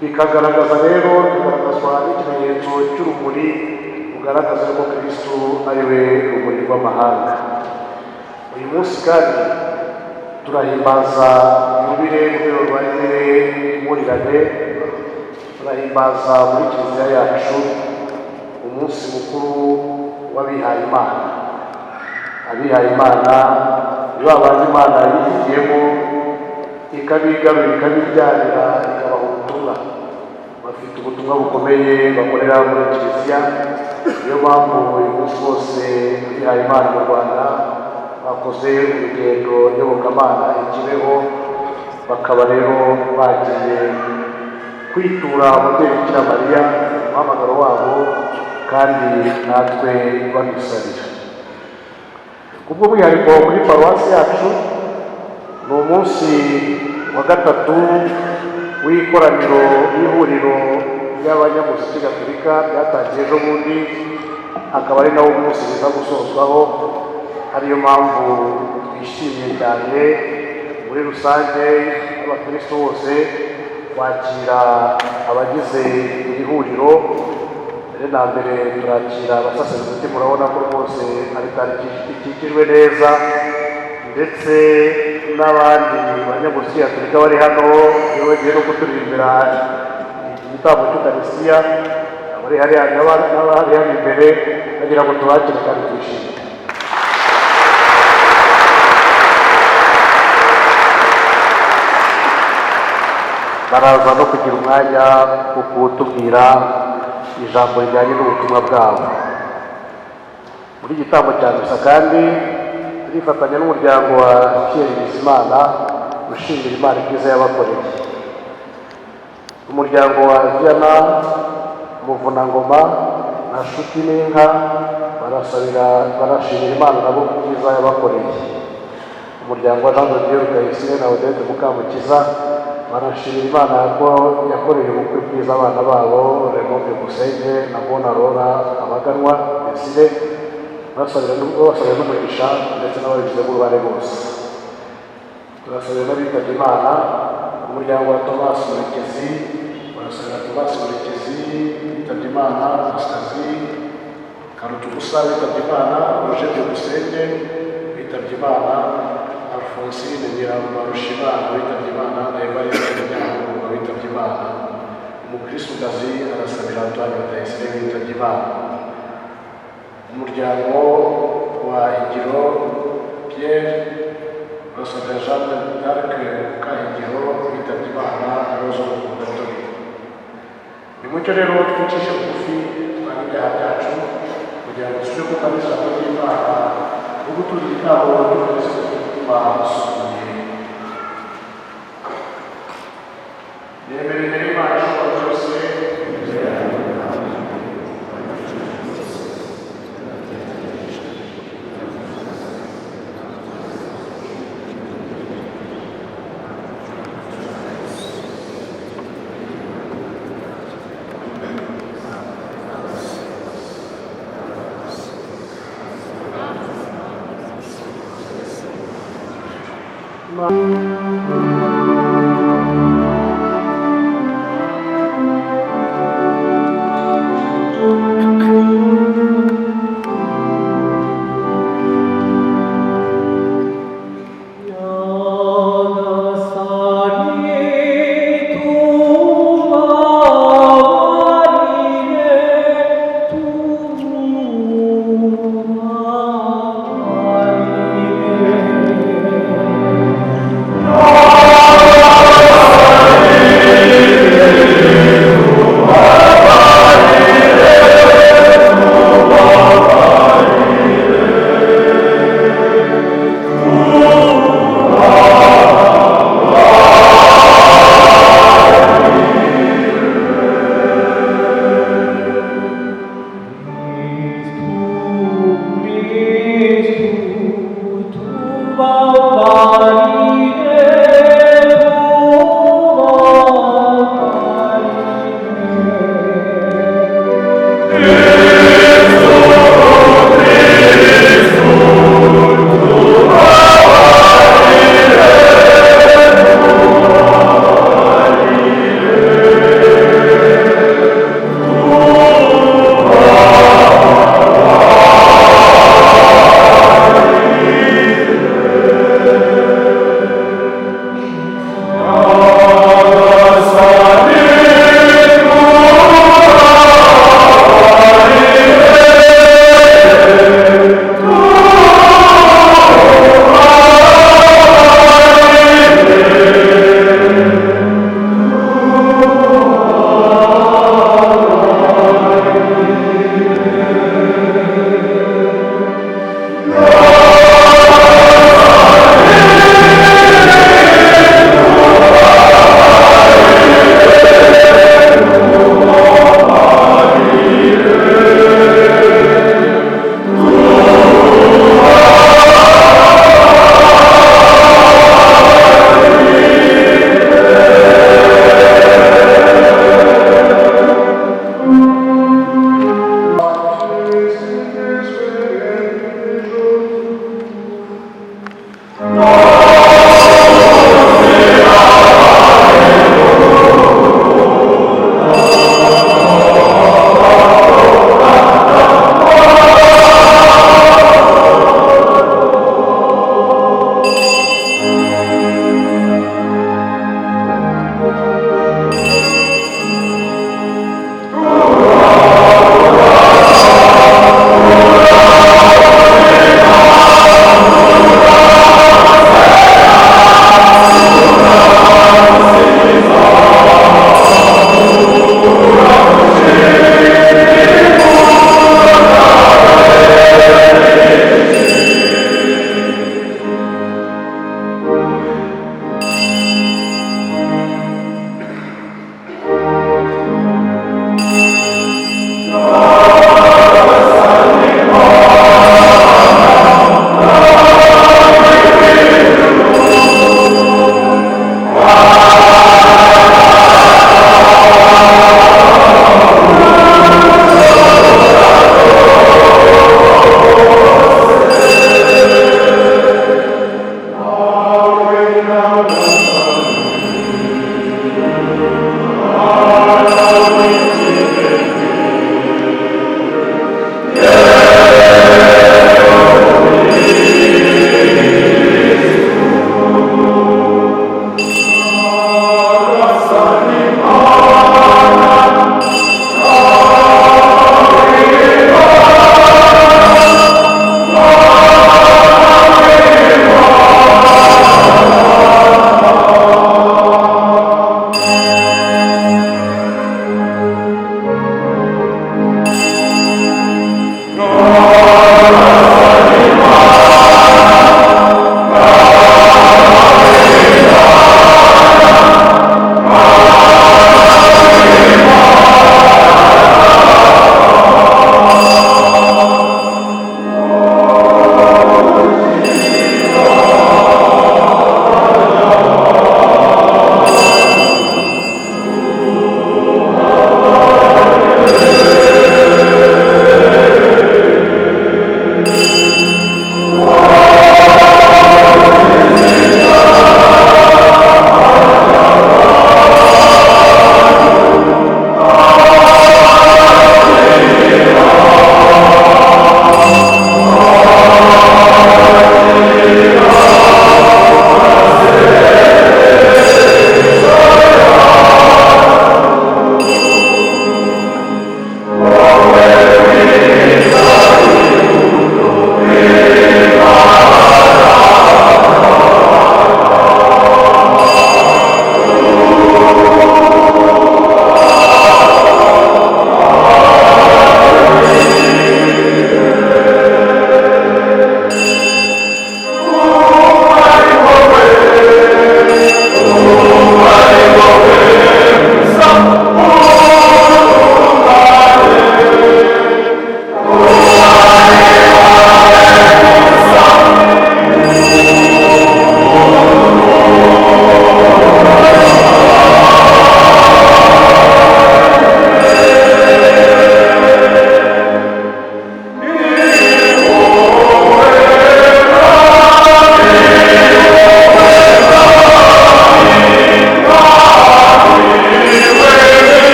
bikagaragaza rero bigaragazwa n'ikimenyetso cy'urumuri rugaragaza ko Kristo ari we rumuri rw'amahanga. Uyu munsi kandi turahimbaza yubile mu rwego rwa impurirane, turahimbaza muri kiliziya yacu umunsi mukuru w'abihaye Imana. Abihaye Imana ni ba bandi Imana yihitiyemo ikabigarura ikabibyarira ikabaha ubutumwa. Bafite ubutumwa bukomeye bakorera muri kiliziya. Niyo mpamvu uyu munsi wose abihaye Imana mu Rwanda bakoze urugendo nyobokamana ikibeho, bakaba rero bagiye kwitura umubyeyi Bikira Mariya umuhamagaro wabo kandi natwe badusabira. Kubwo mwihariko muri paruwasi yacu ni umunsi wa gatatu w'ikoraniro y'ihuriro ry'abanyamuziki gatolika ryatangiye ejo bundi, akaba ari nawo umunsi uza gusozwaho. Ariyo mpamvu twishimiye cyane muri rusange abakristo bose kwakira abagize iri huriro. Mbere na mbere turakira abasaseredoti, murabona ko rwose ari tariki ikikijwe neza, ndetse n'abandi banyamuziki gatolika bari hano iyo bagiye no kuturirimbira igitambo cy'ukarisitiya, abari hariya n'abari hano imbere bagira ngo tubakire kandi twishime. Baraza no kugira umwanya wo kutubwira ijambo rijyanye n'ubutumwa bwabo. Muri gitambo cya misa kandi turifatanya n'umuryango wa Pierre Bizimana ushimira Imana ibyiza yabakoreye. Umuryango wa Viana Muvunangoma na Nshuti n'Inka barashimira Imana nabo ibyiza yabakoreye. Umuryango wa Jean de Dieu Rutayisire na Odette Mukamukiza barashimira Imana ko yakoreye ubukwe bwiza abana babo Raymond Musenge na Bona Rora Abaganwa Desire, basabira n'umugisha ndetse n'ababigize uruhare bose. Turasabira n'abitabye Imana. Umuryango wa Thomas Murekezi turasabira Tomasi Murekezi witabye Imana, Pasikazi Karutubusa witabye Imana, Roger Byukusenge witabye Imana, Alphonsine Nyirabarushimana witabye Imana, na Evariste Nyamuhunga witabye Imana. Umukristokazi arasabira Antoine Rutayisire witabye Imana. Umuryango wa Higiro Pierre urasabira Jeanne d'Arc Kahigiro witabye Imana, na Rose Mukundatori. Nimucyo rero twicishe bugufi twanga ibyaha byacu kugira ngo tujye kumva ijambo ry'Imana no gutuza igitambo cy'ukwezi k'umutima usukuye. Yemere imbere y'Imana ishobora byose, Amen.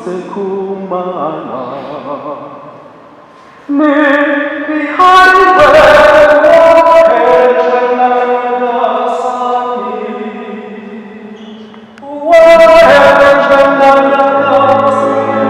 uturutse ku Mana n'ibiharwe wohejwe na Nyagasani wohejwe na Nyagasani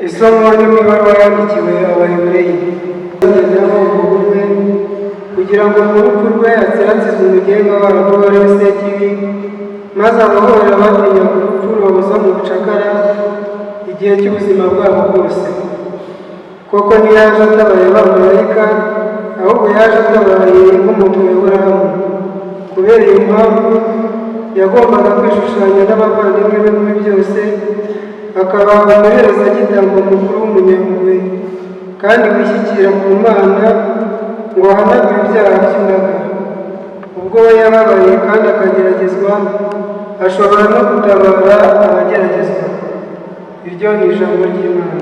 isomo ry'imibare yandikiwe Abahebureyi bagezemo ubumwe kugira ngo mu rupfu rwe atsiratsize umugenga warwo wari we Sekibi, maze abahohera batinyaga urupfu rubabuza mu bucakara igihe cy'ubuzima bwabo bwose. Koko ntiyaje atabaye abamarayika, ahubwo yaje atabaye nk'umuntu w'Aburahamu. Kubera iyo mpamvu yagombaga kwishushanya n'abavandimwe be muri byose, akaba umuherezagitambo mukuru w'umunyampuhwe kandi wishyikira ku Mana ngo ahanagure ibyaha by'imbaga. Ubwo we yababaye kandi akageragezwa, ashobora no gutabara abageragezwa. Iryo ni ijambo ry'Imana.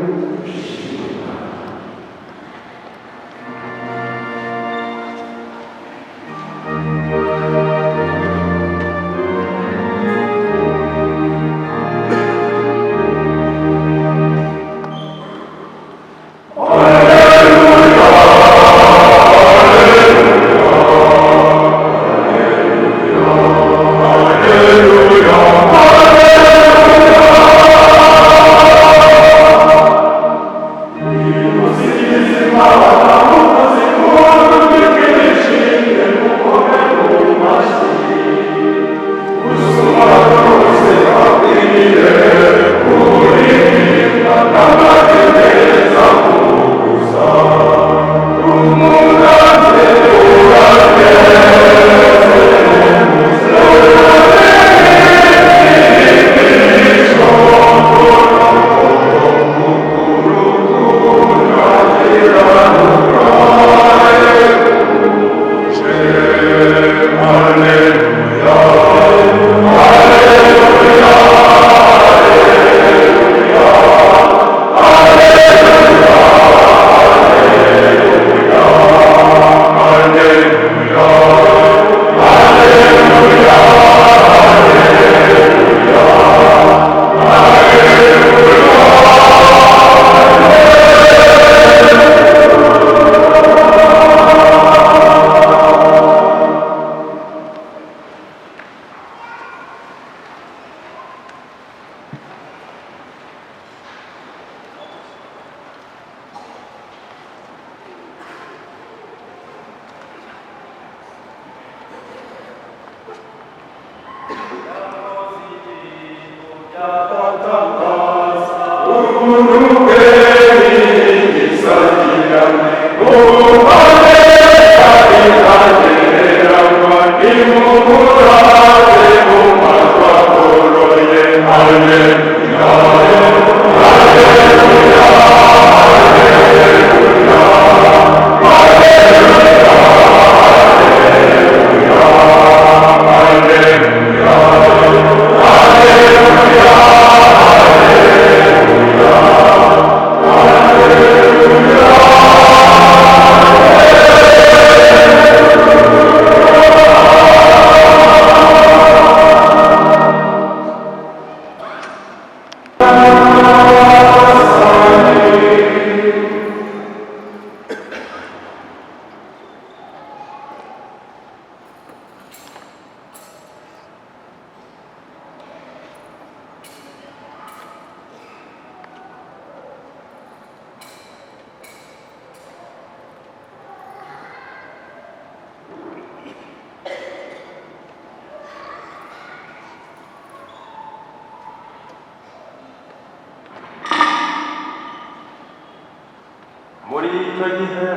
muri icyo gihe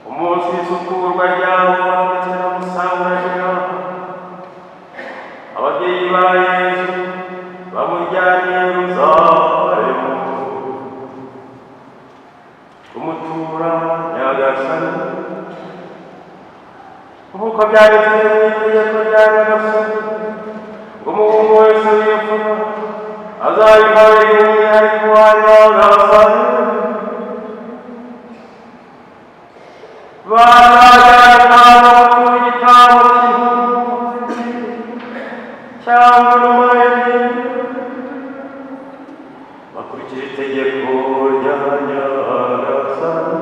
umunsi w'isukurwa ryabo ndetse no gusanganira ababyeyi ba Yesu bamujyanye i Yerusalemu kumutura Nyagasani nk'uko byanditswe mu itegeko rya Nyagasani ngo umuhungu wese w'imfura azayihabwa umwihariko wa Nyagasani bazajyana gutura igitambo cy'impunzi cyangwa inuma y'ibindi bakurikira itegeko rya Nyagasani.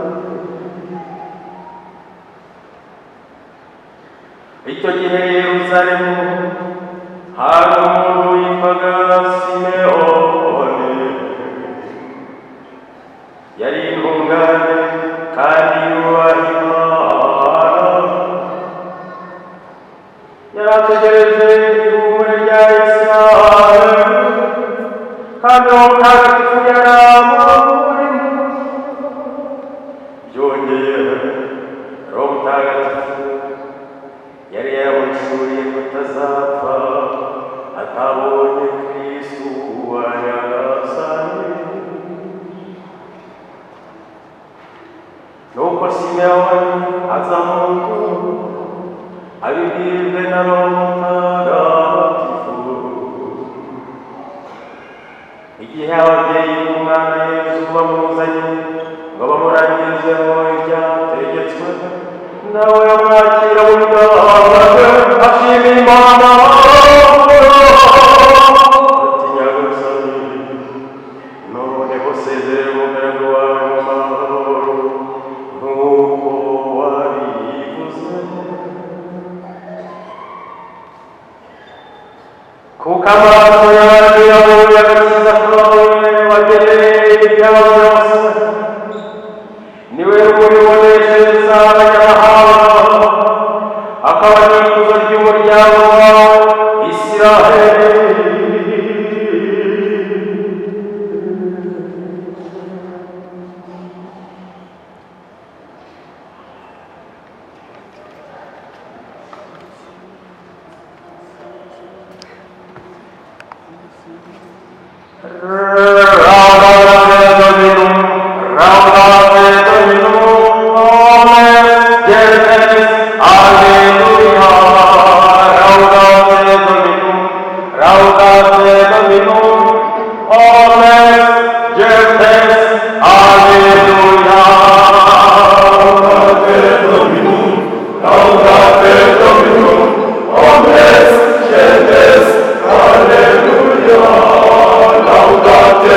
Icyo gihe i Yerusalemu hari umuntu witwaga Simewoni, yari intungane kandi yubaha Imana, yari ategereje ihumure rya Isiraheli kandi uwo mutagatifu yari amurimo. Byongeye Roho Mutagatifu yari yamuhishuriye kutazapfa atabonye Kristu wa Nyagasani. Nuko Simewoni aza mu rugo abibwirwe na Roho Mutagatifu. Igihe ababyeyi b'umwana Yesu bamuzanye ngo bamurangizeho ibyategetswe, nawe amwakira ubwabwe ashima Imana ati, Nyagasani, noneho sezere umugaragu wawe mu mahoro nk'uko wabivuze, kuko amaso yawe yabonye agakiza kawe wageneye ibyawe byose. Niwe rumuri ruboneshereza abanyamahanga, akaba n'ikuzo ry'umuryango wawe Isiraheli. Laudate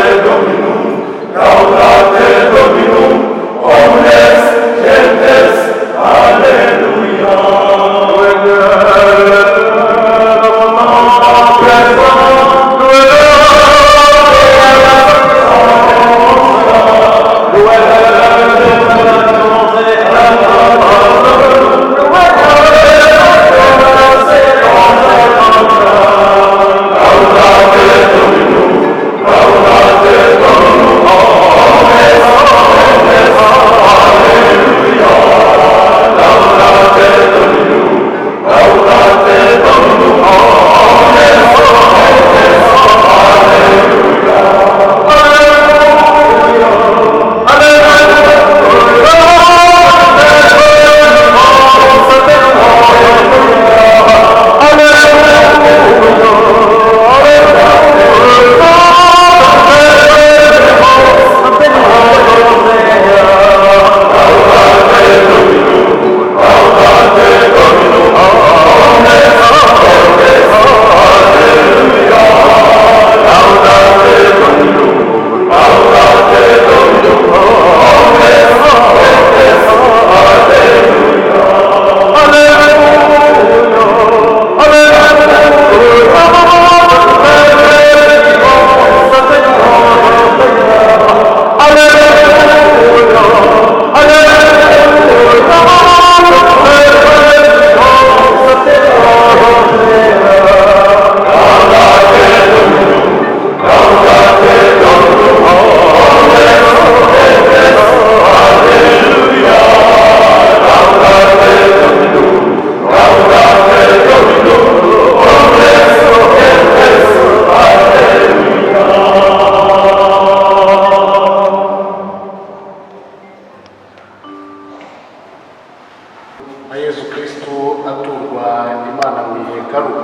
na Yesu Kristo aturwa Imana mu ihekaru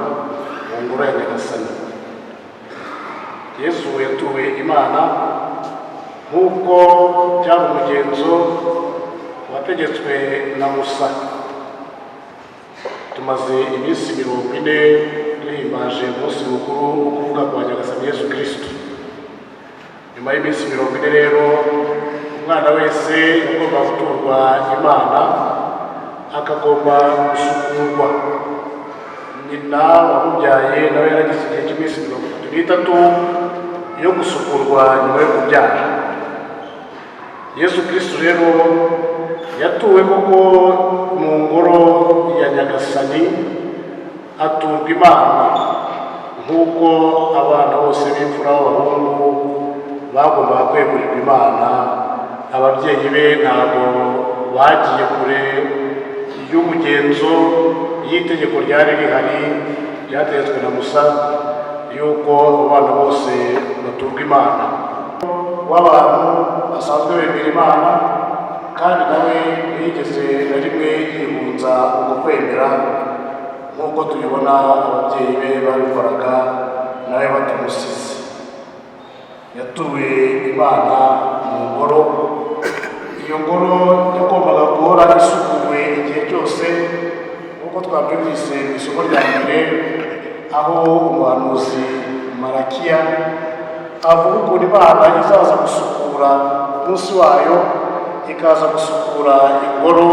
mu ngoro ya Nyagasani. Yesu yatuwe Imana nk'uko byari umugenzo wategetswe na Musa. Tumaze iminsi 40 duhimbaje umunsi mukuru wo kuvuka kwa Nyagasani Yesu Kristo. Nyuma y'iminsi 40 rero umwana wese agomba guturwa Imana, akagomba gusukurwa. Nyina wamubyaye nawe yaragize igihe cy'iminsi 33 yo gusukurwa nyuma yo kubyara. Yesu Kristo rero yatuwe koko mu ngoro ya Nyagasani, aturwa Imana nk'uko abana bose b'imfura b'abahungu bagombaga kwegurirwa Imana. Ababyeyi be ntabwo bagiye kure y'umugenzo y'itegeko ryari rihari ryategetswe na Musa yuko abana bose baturwa Imana. W'abantu basanzwe bemera Imana kandi nawe yigeze na rimwe yihunza uko kwemera nk'uko tubibona ababyeyi be babikoraga nawe batamusize. Yatuwe Imana mu ngoro. Iyo ngoro yagombaga guhora isukuwe igihe cyose nk'uko twabyumvise mu isomo rya mbere, aho umuhanuzi Malakiya avuga ukuntu Imana izaza gusukura umunsi wayo, ikaza gusukura ingoro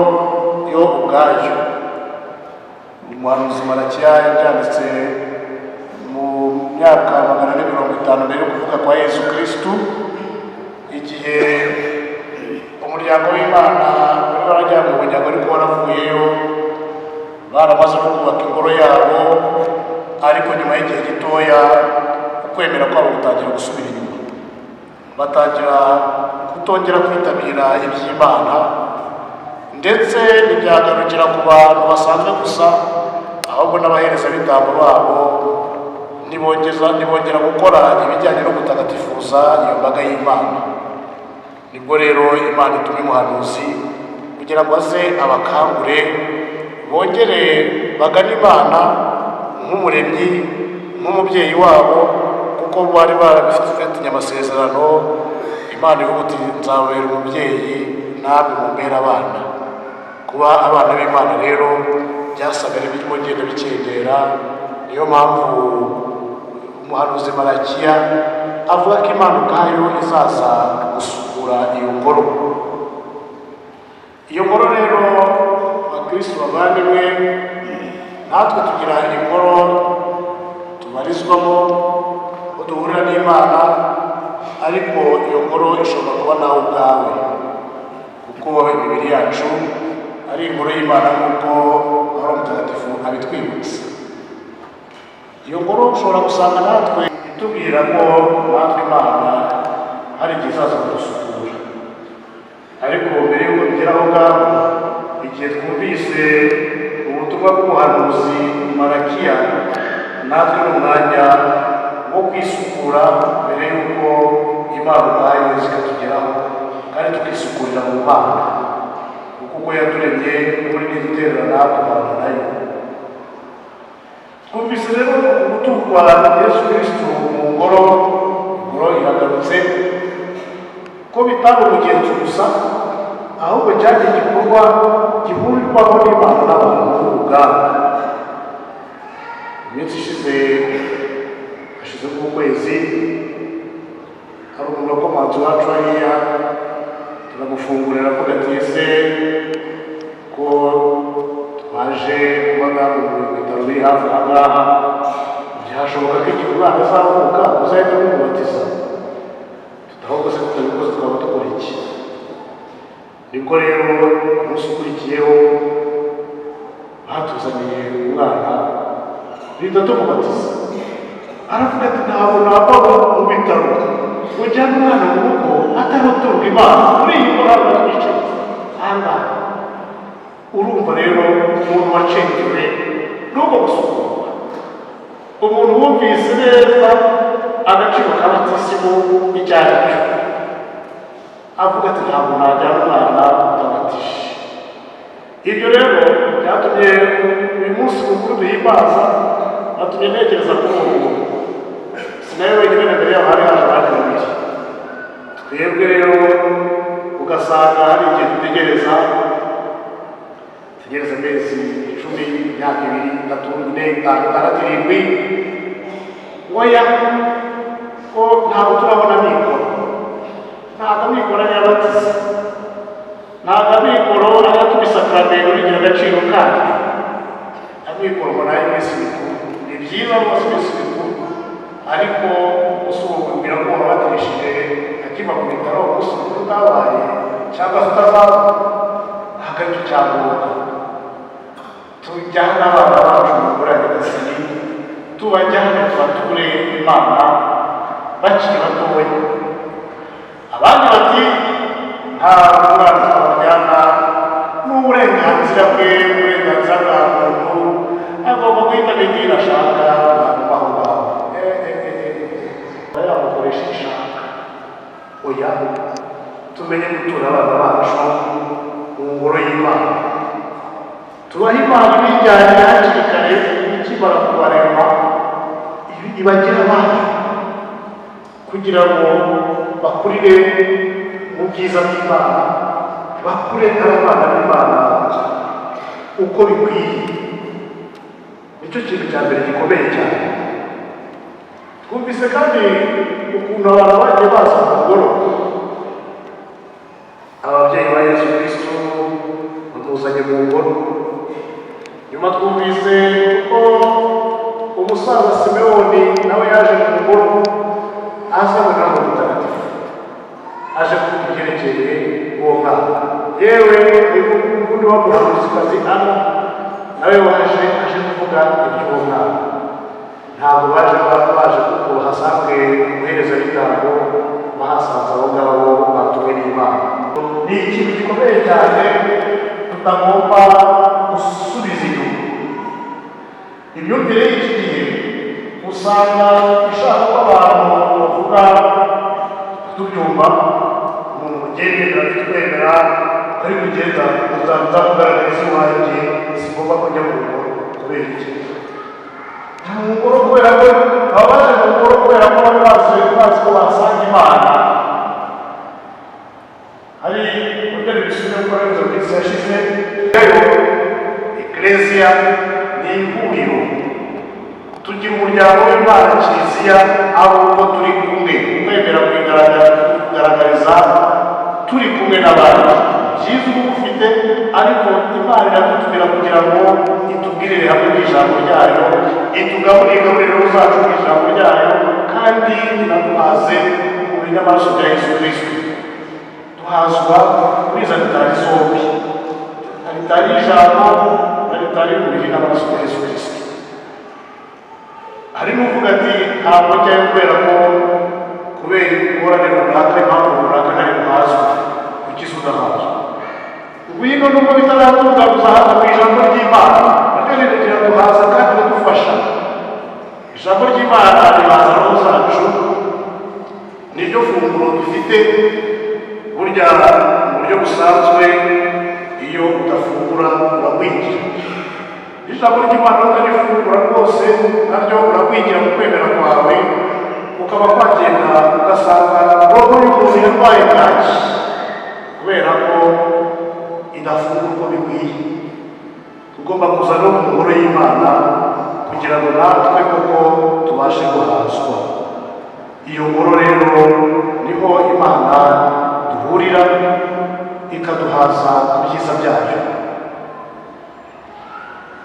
yo ubwayo. Umuhanuzi Malakiya yabyanditse mu myaka 450 mbere yo kuvuka kwa Yesu Kristo, igihe umuryango w'Imana wari warajyanye mu bunyago ariko waravuyeyo, baramaze no kubaka ingoro yabo, ariko nyuma y'igihe gitoya ukwemera kwabo gutangira gusubira inyuma, batangira kutongera kwitabira iby'Imana, ndetse ntibyagarukira ku bantu basanzwe gusa, ahubwo n'abaherezabitambo babo ntibongera gukora ibijyanye no gutagatifuza iyo mbaga y'Imana. Nibwo rero Imana ituma umuhanuzi kugira ngo aze abakangure, bongere bagane Imana nk'umuremyi, nk'umubyeyi wabo, kuko bari barabifitanye amasezerano. Imana ivuga uti nzababera umubyeyi namwe mumbere abana. Kuba abana b'Imana rero byasaga birimo genda bikendera. Niyo mpamvu umuhanuzi Malakiya avuga ko Imana ubwayo izaza gusukura iyo ngoro. Iyo ngoro rero abakristo bavandimwe, natwe tugira ingoro tubarizwamo, aho duhurira n'Imana, ariko iyo ngoro ishobora kuba nawe ubwawe, kuko imibiri yacu ari ingoro y'Imana nk'uko Roho Mutagatifu abitwibutsa. Iyo ngoro ushobora gusanga natwe itubwira ko natwe Imana hari igihe izaza kudusukura. Ariko mbere y'uko tugera aho ngaho, igihe twumvise ubutumwa bw'umuhanuzi Malakiya, natwe ni umwanya wo kwisukura mbere y'uko Imana ubwayo zikatugeraho, kandi tukisukurira mu Mana, kuko ubwo yaturemye muri n'igiterera natwe kubana nayo. Twumvise rero guturwa Yesu Kristo mu ngoro. Ingoro iragarutse ko bitari umugenzo gusa, ahubwo cyari igikorwa gihurirwaho n'Imana n'abantu ubwabo. Iminsi hashize nk'ukwezi, hari umuntu wakomanze iwacu hariya, turamufungurira avuga ati ese ko twaje kuba mu bitaro biri hafi aha ngaha, byashoboka ko igihe umwana azavuka uzahita umubatiza? Ahubwo se tutabikoze twaba dukora iki? Nibwo rero umunsi ukurikiyeho batuzaniye umwana, duhita tumubatiza. Aravuga ati ntabwo nava mu bitaro ujyana umwana mu rugo ataraturwa Imana, muri iyi ngoro hano twicaye aha ngaha. Urumva rero umuntu wacengewe n'ubwo gusukurwa, umuntu wumvise neza agaciro k'abatisimu icyo ari cyo, avuga ati ntabwo najyana umwana utabatije. Ibyo rero byatumye uyu munsi mukuru duhimbaza natumye ntekereza kuri uwo muntu. Sinawe wenyine na mbere yaho hari haje abandi babiri. Twebwe rero ugasanga hari igihe dutegereza amezi 10, imyaka 2, 3, 4, 5, 6, 7 oya ko ntabwo turabona mikoro, ntabwo mikoro y'abatiza, ntabwo mikoro ayatuma isakaramentu rigira agaciro kandi amikoro mbona y'imisi mikuru ni byiza rwose imisi mikuru, ariko usubira ko wabatirishije akiva mu bitaro umunsi mukuru utabaye cyangwa se utazaba ntabwo aricyo cyangombwa. Tujyane abana bacu mu ngorane gasini, tubajyane tubature Imana bakiri batoya. Abandi bati nta mwana twabajyana n'uburenganzira bwe, uburenganzira bwa muntu agomba guhitamo idini ashaka abantu baho ngaho yamukoresha ishaka. Oya, tumenye gutura abana bacu mu ngoro y'Imana, tubahe Imana ibijyanye hakiri kare ikimara kubarema ibagira abana kugira ngo bakurire mu byiza by'Imana, bakure nk'abana b'Imana uko bikwiye. Nicyo kintu cya mbere gikomeye cyane. Twumvise kandi ukuntu abantu bagiye baza mu ngoro, ababyeyi ba Yesu Kristo bamuzanye mu ngoro. Nyuma twumvise ko umusaza Simewoni nawe yaje mu ngoro azanywe n'Umwuka Mutagatifu, aje kuvuga ibyerekeye uwo mwana. Yewe ubundi w'umuhanuzikazi Ana nawe aje kuvuga iby'uwo mwana. Ntabwo baje kuko hasanzwe umuherezabitambo bahasanze abo ngabo batumwe n'Imana. Ni ikintu gikomeye cyane tutagomba gusubiza inyuma. Imyumvire y'iki gihe usanga ishaka ko abantu bavuga tubyumva umuntu ugendera twemera ari kugenda uzamugaragariza iwanjye sigomba kujya mu rugo kubera iki mu ngoro, kubera ko baba baje mu ngoro kubera ko bari bazi ko basanga Imana. Hari uburyo bwisumbuye gukora ibyo minsi yashize. Rero Eklezia ni ihuriro, tugira umuryango w'Imana Kiliziya aho uko turi kumwe, kwemera kugaragariza turi kumwe n'abandi. Byiza uba ufite, ariko Imana iratubwira kugira ngo itubwirire hamwe n'ijambo ryayo, itugaburire zacu mu ijambo ryayo, kandi inaduhaze mu binyamaraso bya Yesu Kristo. Duhazwa kuri izo alitari zombi, alitari y'ijambo na alitari y'umubiri n'amaraso bya Yesu Kristo. Hari n'uvuga ati ntabwo njyayo kubera ingorane runaka, impamvu runaka nari buhazwe, kuki se udahazwa? Ngwino nubwo bitaratunga guzahaza mu ijambo ry'Imana, naryo rigira duhaza kandi ridufasha. Ijambo ry'Imana rihaza roho zacu, niryo funguro dufite. Burya mu buryo busanzwe iyo udafungura uragwingira. Ijambo ry'Imana utarifungura rwose naryo uragwingira mu kwemera kwawe, ukaba kwagenda ugasanga roho y'umuntu yarwaye bwaki kubera ko idafungura uko bikwiye. Tugomba kuza no mu ngoro y'Imana kugira ngo natwe koko tubashe guhazwa. Iyo ngoro rero niho Imana duhurira ikaduhaza ku byiza byayo.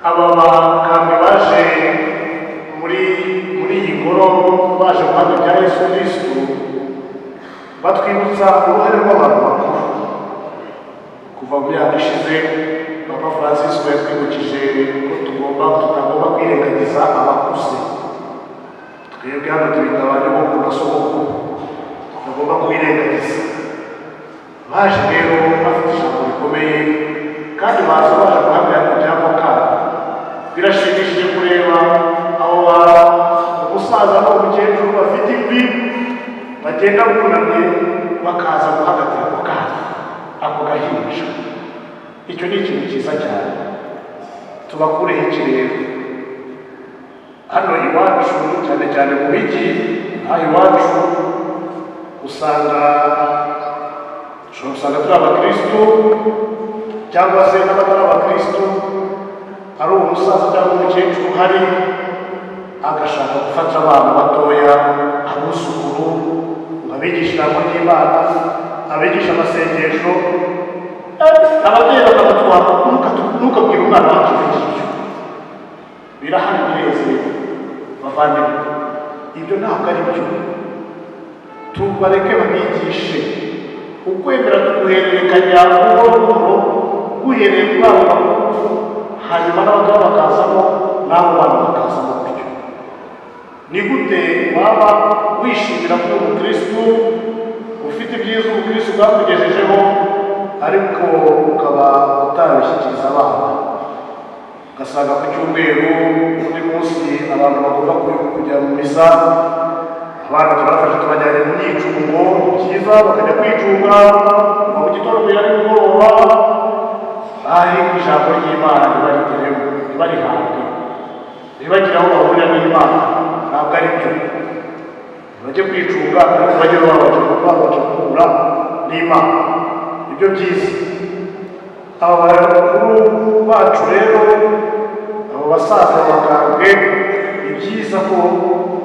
Aba bakambwe baje muri iyi ngoro baje guhamya ibya Yesu Kristo, batwibutsa uruhare rw'abantu bakuru. Kuva mu myaka ishize Papa Francis yatwibukije ko tutagomba kwirengagiza abakuze. Twebwe hano tubita abanyamukuru na sogokuru, tutagomba kubirengagiza. Baje rero bafite ijambo rikomeye kandi baje guhamya ibyabo kabo. Birashimishije kureba aho umusaza n'umukecuru bafite imvi bagenda bunamye bakaza guhagatira ako kana, ako gahinja. icyo ni ikintu cyiza cyane, tubakureho ikirere. Hano iwacu cyane cyane mu mijyi, aha iwacu usanga turi abakristo cyangwa se n'abatari abakristo, ari umusaza cyangwa umukecuru uhari agashaka gufata abana batoya, abuzukuru, abigisha ijambo ry'Imana, abigisha amasengesho, ababyeyi bakabatwara, ntukabwire umwana wacu ibyo birahari bireze bavandimwe, ibyo ntabwo ari byo. Tubareke babigishe ukwemera, tuguhererekanya buhoro buhoro, uhereye kuri abo bakuru, hanyuma n'abagabo bakazamo, n'abo bana bakazamo gutyo. Ni gute waba wishimira ko umukristo ufite ibyiza umukristo bwakugejejeho, ariko ukaba utabishyikiriza abana? Ugasanga ku cyumweru undi munsi abantu bagomba kujya mu misa, abana turabafasha tubajyanye mu myicungo byiza, bakajya kwicunga mu gitondo kugera nimugoroba, ariko ijambo ry'Imana ntibarigeremo, ntibarihabwe, ntibagire aho bahurira n'Imana. Ntabwo ari byo. Bajye kwicunga ariko bajye babasha guhura n'Imana, nibyo byiza. Aba bakuru bacu rero, abo basaza bakambwe, ni byiza ko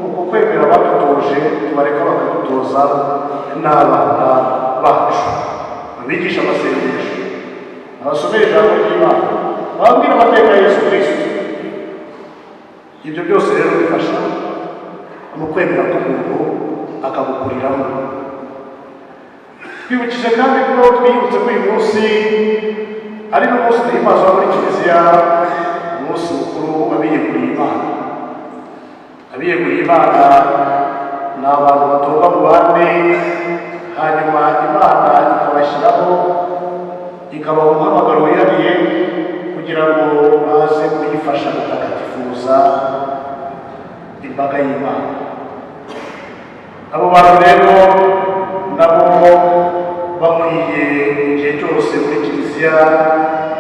uko kwemera badutoje tubareka bakadutoza n'abana bacu, babigisha amasengesho, abasomera ijambo ry'Imana, bababwira amateka ya Yesu Kristo. Ibyo byose rero bifasha mu kwemera k'umuntu akagukuriramo. Twibukije kandi ko twibutse ko uyu munsi ari n'umunsi duhimbaza muri Kiliziya, umunsi mukuru w'abiyeguriye Imana. Abiyeguriye Imana ni abantu batorwa mu bandi, hanyuma Imana ikabashyiraho, ikabaha umuhamagaro wihariye kugira ngo baze kuyifasha gutagatifuza imbaga y'Imana. Abo bantu rero nabo bakwiye igihe cyose muri Kiliziya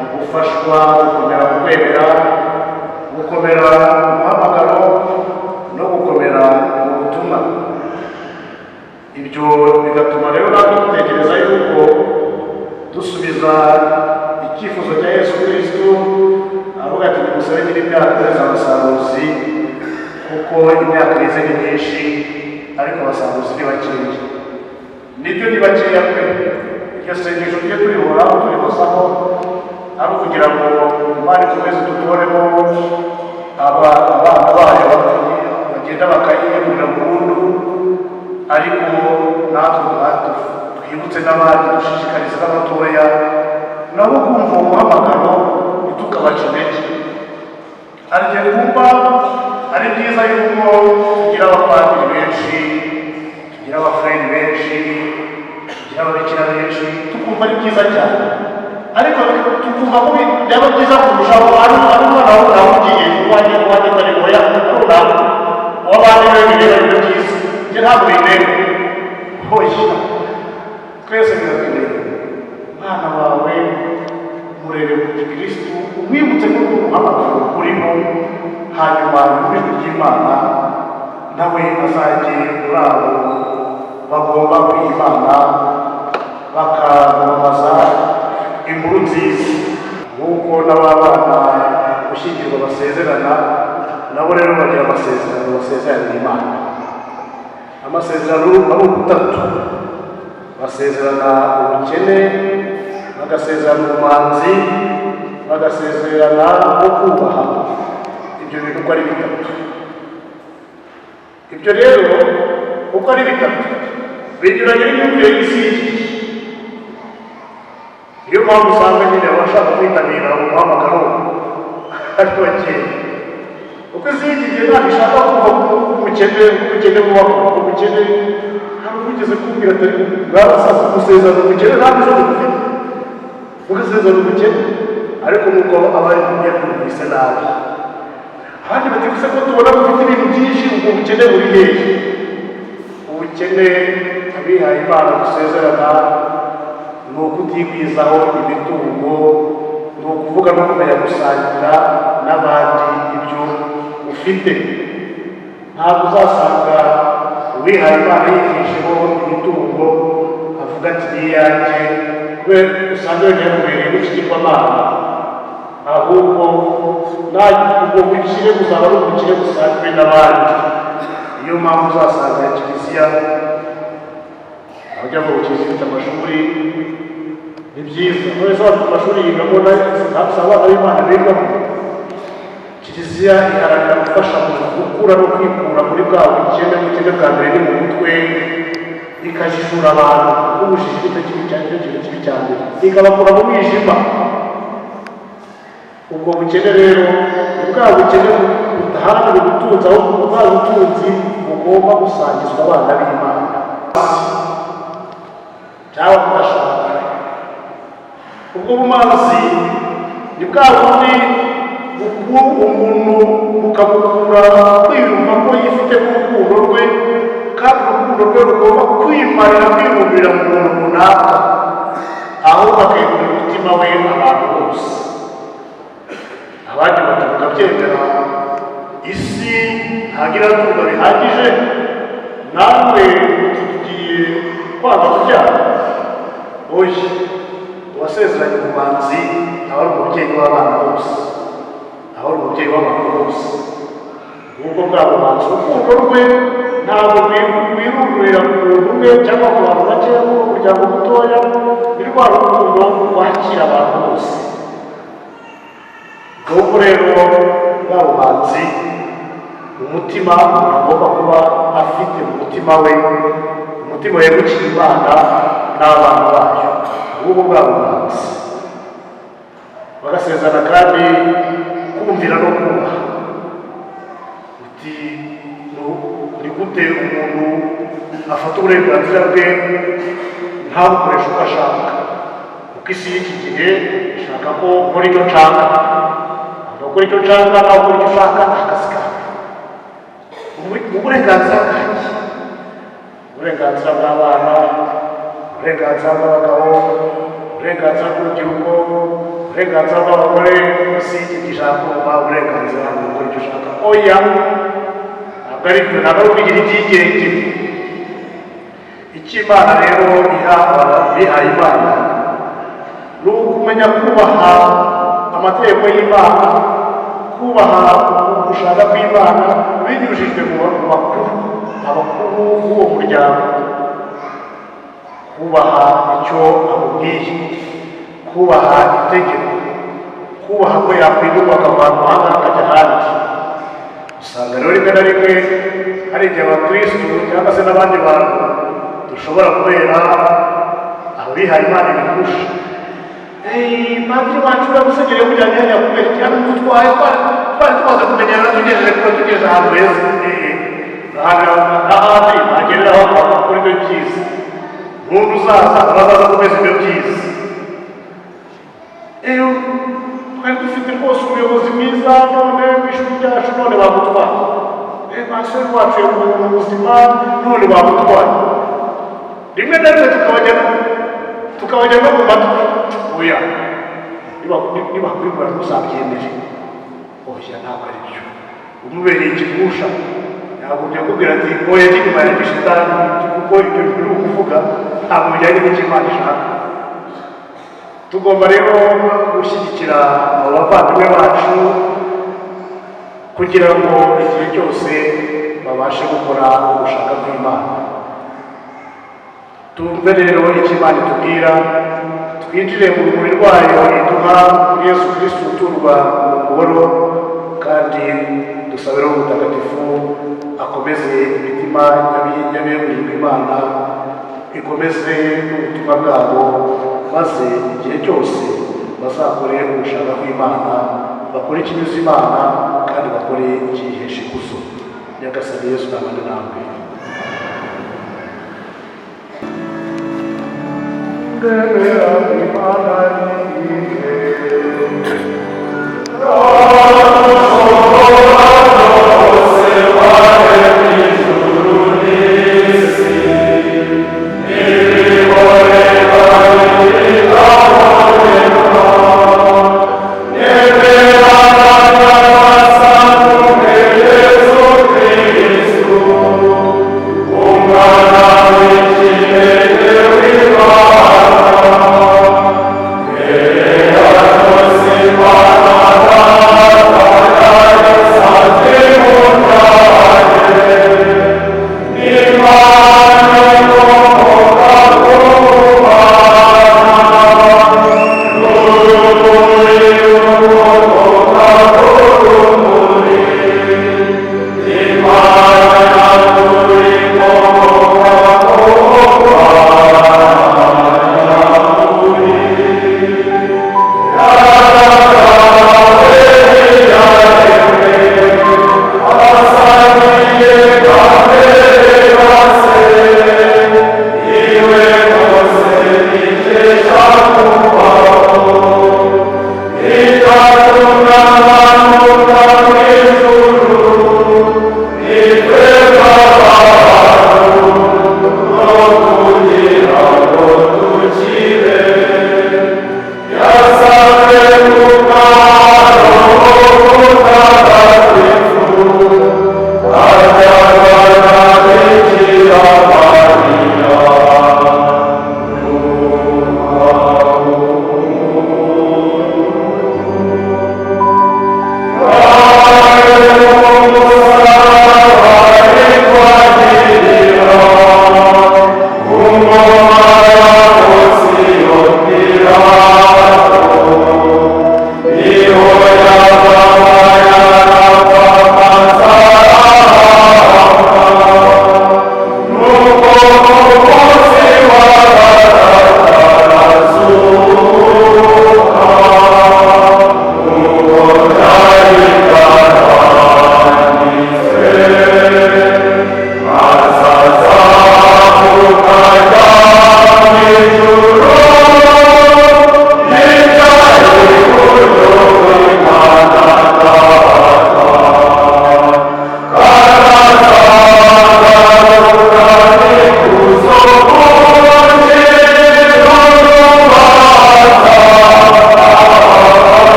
mu gufashwa gukomera mu kwemera, gukomera mu muhamagaro no gukomera mu butumwa. Ibyo bigatuma rero natwe dutekereza yuko dusubiza icyifuzo cya Yesu Kristo avuga ati nimusabe nyir'imyaka neza abasaruzi, kuko imyaka yeze ni myinshi ariko abasaruzi ni bakeya. Nibyo ni bakeya pe. Iryo sengesho tujye turihoraho, turihozaho, ari ukugira ngo Imana ikomeze dutoremo abana bayo bagenda bakayiyegurira burundu, ariko natwe twibutse n'abandi, dushishikarize n'abatoya nabo kumva umuhamagaro, ntitukabace intege. Hari igihe twumva ari byiza yuko tugira abapadiri benshi, tugira abafureri benshi, tugira ababikira benshi, tukumva ari byiza cyane, ariko tukumva ko byaba byiza kurushaho ari umwana wawe ugiye uwanjye atari ngoya runaka w'abandi rero bireba ibyo byiza. Njye ntabwo bireba hoya, twese biratureba. Umwana wawe murebe ku gikristo, umwibutse ko umuhamagaro urimo, hanyuma ijwi ry'Imana nawe azajye muri abo bagomba kw'Imana bakamamaza inkuru nziza, nk'uko n'ababana gushyingirwa basezerana, nabo rero bagira amasezerano basezerana Imana. Amasezerano ari ubutatu: basezerana ubukene, bagasezerana ubumanzi, bagasezerana no kubaha. Ibyo bintu uko ari bitatu. Ibyo rero uko ari bitatu binyuranye n'imyumvire y'isi. Niyo mpamvu usanga nyine abashaka kwitabira umuhamagaro ari bakeya, kuko izigiye ntabwo ishaka kuva ku bukene bubaho. Ubukene hari ugeze kubwira atari bwabasaza gusezerana ubukene, ntabwo izo dufite ugasezerana ubukene, ariko nuko aba yakumvise nabi. Abandi bativuze ko tubona dufite ibintu byinshi, ubwo bukene buri hehe? Ubukene abihaye Imana gusezerana ni ukutigwizaho imitungo ukuvuga no kumenya gusangira n'abandi ibyo ufite. Ntabwo uzasanga uwihaye Imana yifisheho imitungo avuga ati ni iyanjye, kubera usanga yongera yamubereye n'ikigirwamana, ahubwo ubwo bukire buzaba ari ubukire busanzwe n'abandi. Niyo mpamvu uzasanga kiliziya abajya mu kiliziya ifite amashuri ni byiza, none abafite amashuri yigamo si abana b'Imana bigamo. Kiliziya iharanira gufasha mu gukura no kwikura muri bwa bukene bwa mbere ni mu mutwe, ikajijura abantu n'ubujiji nicyo kibi cyane, nicyo kintu kibi cyane, ikabakura mu mwijima. Ubwo bukene rero ni bwa bukene budaharanira ubutunzi, ahubwo bwa butunzi bugomba gusangizwa abana b'Imana cyangwa kudashaka. Ubwo bumanzi ni bwa bundi bukura umuntu bukamukura kwiyumva ko yifite urukundo rwe, kandi urukundo rwe rugomba kwimarira kwibumira mu muntu runaka, ahubwo akegurira umutima we abantu bose. Abandi baturuka byemera isi ntagira izuba bihagije, namwe tugiye kwanga kubyara. Oya, uwasezeranye umumanzi aba ari umubyeyi w'abana bose, aba ari umubyeyi w'abantu bose. Ubwo bwa bumanzi urukundo rwe ntabwo rwirundurira ku muntu umwe cyangwa ku bantu bakeya mu muryango mutoya, ni rwa rukundo rwakira abantu bose. Ubwo rero bwa bumanzi umutima umuntu agomba kuba afite mu mutima we, umutima wegukira Imana n'abana bayo, ubwo bwa bumanzi. Bagasezerana kandi kumvira no kubaha. Uti ni gute umuntu afata uburenganzira bwe ntabukoreshe uko ashaka, kuko isi y'iki gihe ishaka ko nkora icyo nshaka, gukora icyo nshaka nawe ukora icyo ushaka ni akazi kawe. Uburenganzira bwanjye, uburenganzira bw'abana, uburenganzira bw'abagabo, uburenganzira bw'urubyiruko, uburenganzira bw'abagore. Isi y'iki gihe ishaka kumva uburenganzira bwo gukora icyo ushaka. Oya, ntabwo ari byo, ntabwo ari ukugira ibyigenge. Icyo Imana rero ihaye Imana ni ukumenya kubaha amategeko y'Imana, kubaha ugushaka kw'Imana binyujijwe mu abakuru b'uwo muryango, kubaha icyo amubwiye, kubaha itegeko, kubaha ko yakwirwa akavanwa aha akajya ahandi. Usanga rero rimwe na rimwe hari igihe abakristu cyangwa se n'abandi bantu dushobora kubera abihaye Imana ibigusha. Padiri wacu uramusenyere kujyanye hajya kubera cyane n'utwaye twari tumaze kumenyana tugejeje kuba tugeze ahantu heza, n'ahandi ntagereraho akora ibyo byiza, n'undi uzaza abazaza kumeza ibyo byiza. Twari dufite rwose umuyobozi mwiza, none mu ishuri ryacu none bamutwaye, pasiteri wacu mu buzima none bamutwaye. Rimwe na rimwe tukabajya no mu matwi. Oya, niba kubikora ntuzabyemere. Oya, ntabwo ari byo, umubereye ikigusha yagombye kubwira ati oya jya inyuma ya gishitani, kuko ibyo biri ukuvuga ntabwo bijyanye n'icyo Imana ishaka. Tugomba rero gushyigikira abavandimwe bacu kugira ngo igihe cyose babashe gukora ugushaka kw'Imana. Tumve rero icyo Imana itubwira, twinjire mu rumuri rwayo iduha kuri Yesu Kristo uturwa mu buhoro, kandi dusabe Roho Mutagatifu akomeze imitima y'abegurirwa Imana, ikomeze n'ubutumwa bwabo, maze igihe cyose bazakore ugushaka kw'Imana, bakore ikinyuze Imana kandi bakore ikihesha ikuzo. Nyagasani Yesu nabane namwe.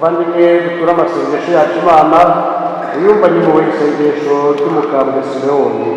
bavandimwe dutura amasengesho yacu imana uyumvanye impuhwe isengesho ry'umukambwe Simewoni.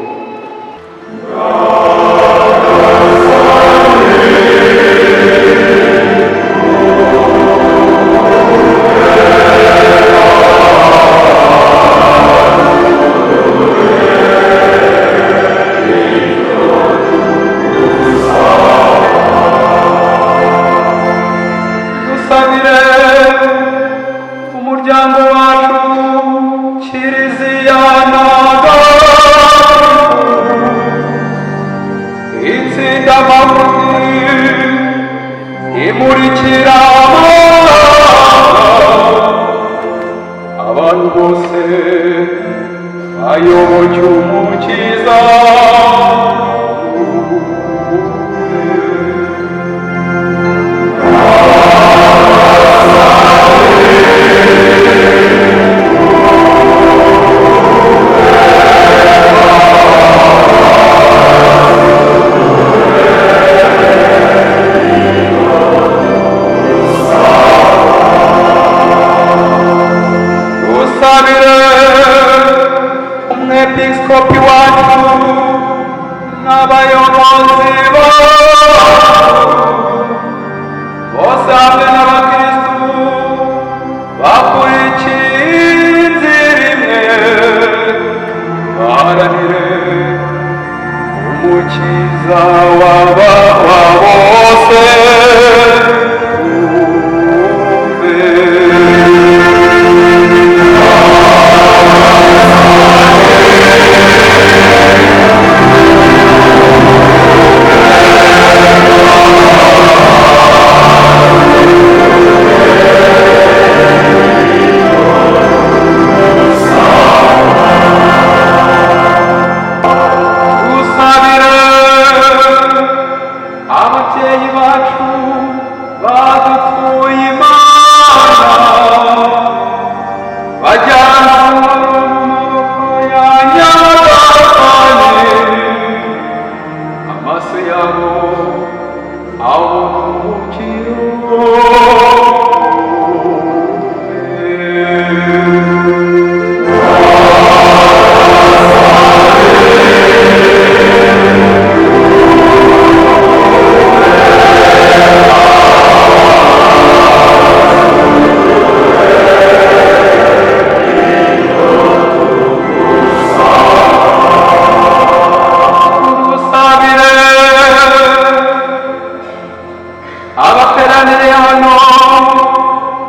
abantu bose bayoboke umukiza umwepiskopi wacu n'abayobozi bose hamwe n'abakristu bakurikiye inzira imwe baharanire umukiza wa bose. ababyeyi bacu badutuye imana bajyana mu maboko ya nyagasani, amaso yabo abona umukiro. abateraniye hano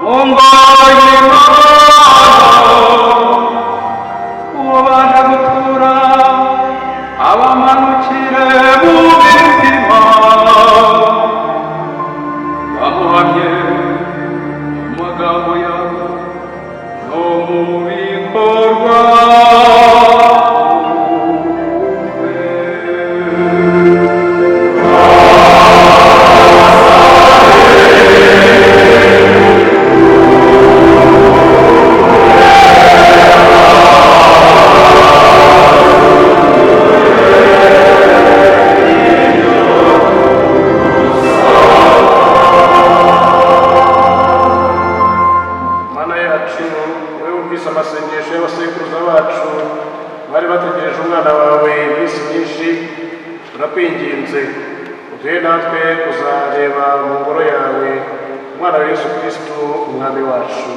mu ngoro y'Imana, uwo baje gutura abamanukire mu mitima, bamuhamye mu magambo yabo no mu bikorwa. amasengesho y'abasekuruza bacu bari bategereje umwana wawe iminsi myinshi, turakwinginze uduhe natwe kuzareba mu ngoro yawe umwana wa Yesu Kristo umwami wacu.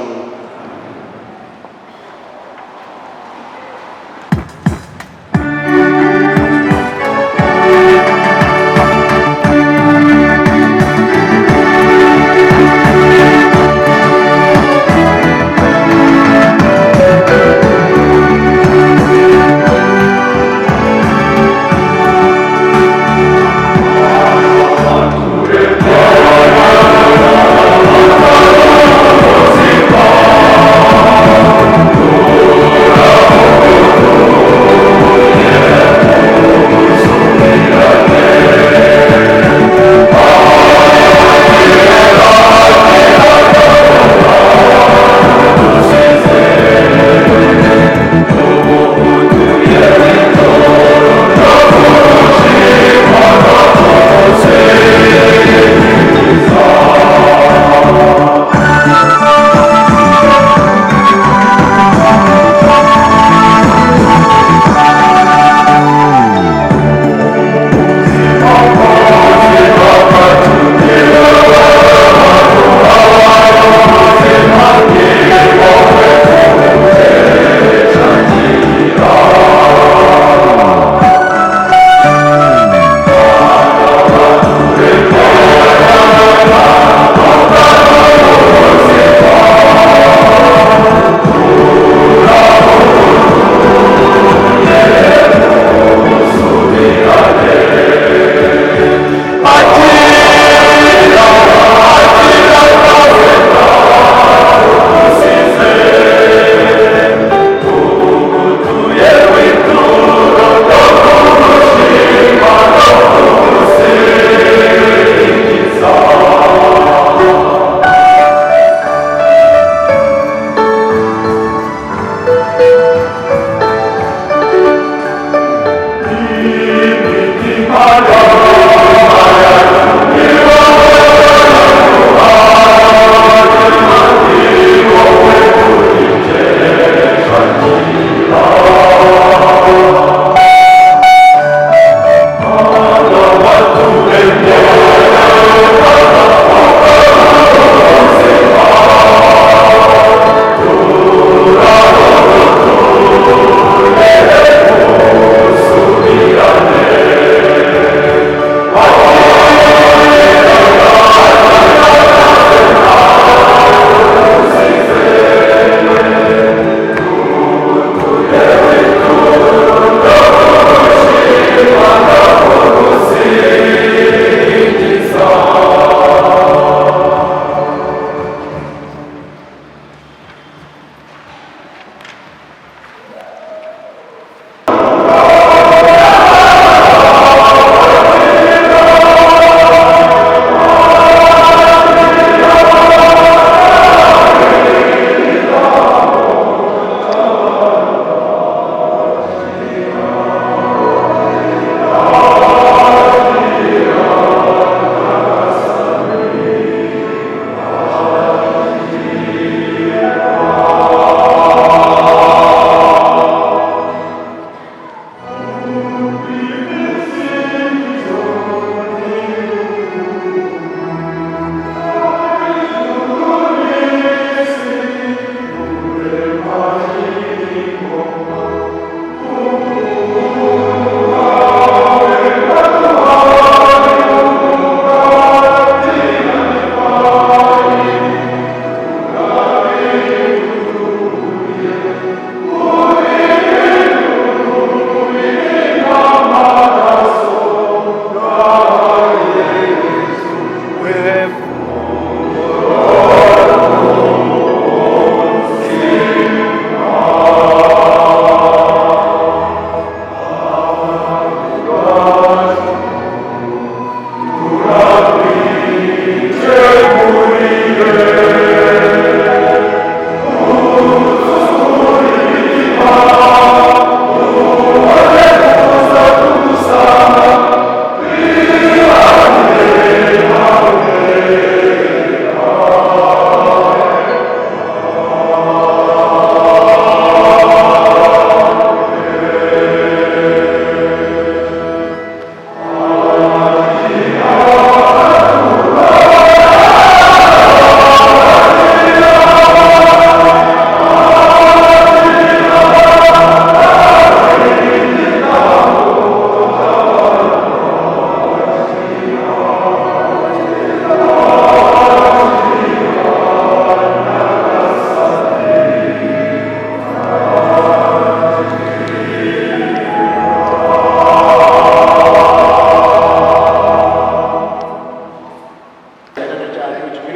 Oh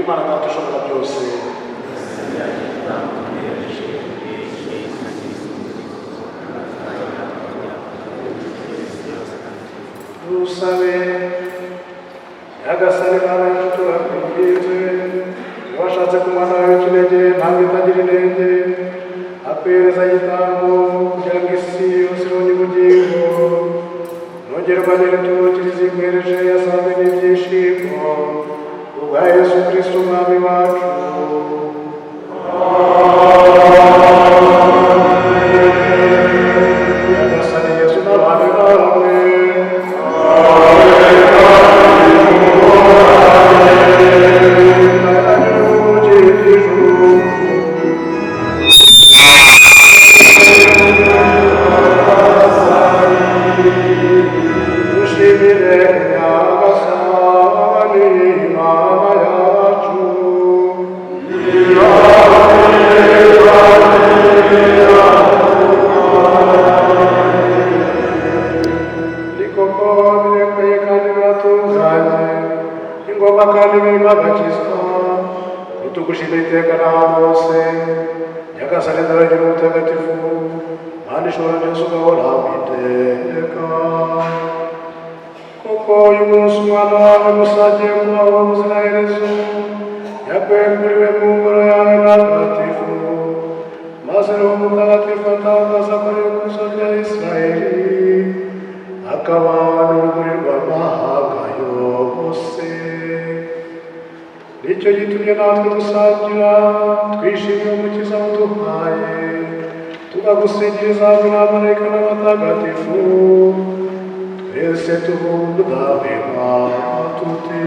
Imana data ushobora byose. Dusabe Nyagasani Mana yacu turakwinginze, washatse ku mwana wawe w'ikinege ntabwo itagira inenge, apereza igitambo kugira ngo isi yose ibone ubugingo, nongerwa n'ibituro kiliziya imwereje yasanze n'ibyishimo, ubwa Yesu Kristo umwami wacu. Nyagasani Yesu n'abami bawe, nicyo gitumye natwe dusangira twishimiye umukiza waduhaye, tukagusingiza n'abamarayika n'abatagatifu, twese tubudahwema tuti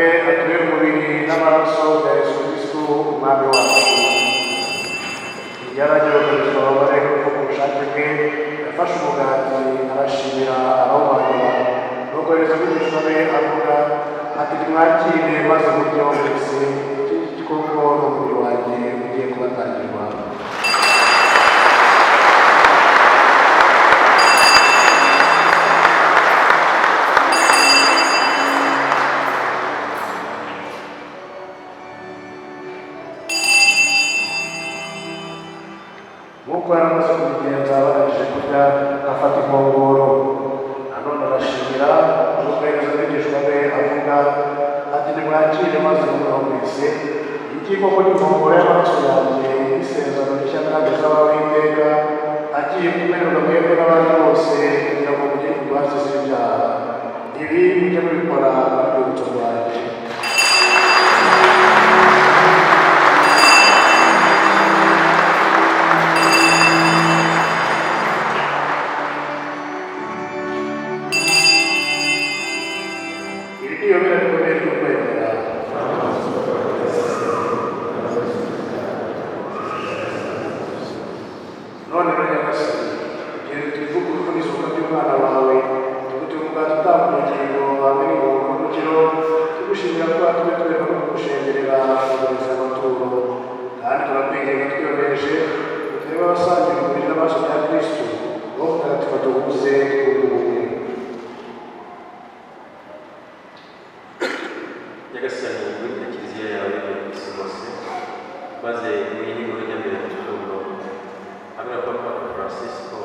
atubere umubiri n'amaraso bya Yesu Kristo umwami wacu. Yarageragezwa ababare kuko ku bushake bwe yafashe umugati arashimira arawumanura nuko Yesu abigishwa be avuga ati nimwakire maze murye mwese iki kuko ni umubiri wanjye ugiye kubatangirwa. Nk'uko yaramaze kubigenza barangije kurya afata inkongoro nanone arashimira nuko Yesu abigishwa be avuga ati nimwakire maze munyweho mwese iki koko ni inkongoro y'amaraso yanjye y'isezerano rishya n'abeza b'Uwiteka agiye kumererwa mwebwe n'abandi bose kugira ngo mugire imbabazi z'ibyaha. Ibi mujye mubikora mu rwibutso rwanjye. None rero Nyagasani, igihe tuvuga uko n'izuka ry'umwana wawe tugutunga tutamugingo hamwe n'uburuhukiro tugushimira ko watumye tureka no kugushengerera kuguriza amaturo kandi turakwinginga twiyobeje turebe abasangiye umubiri n'amaraso bya Kristo wo mutagatifu tuguze twunge ubumwe. Nyagasani wite kiliziya yawe ku isi hose maze wihe urujya mbere mu rukundo hamwe na Papa Francisco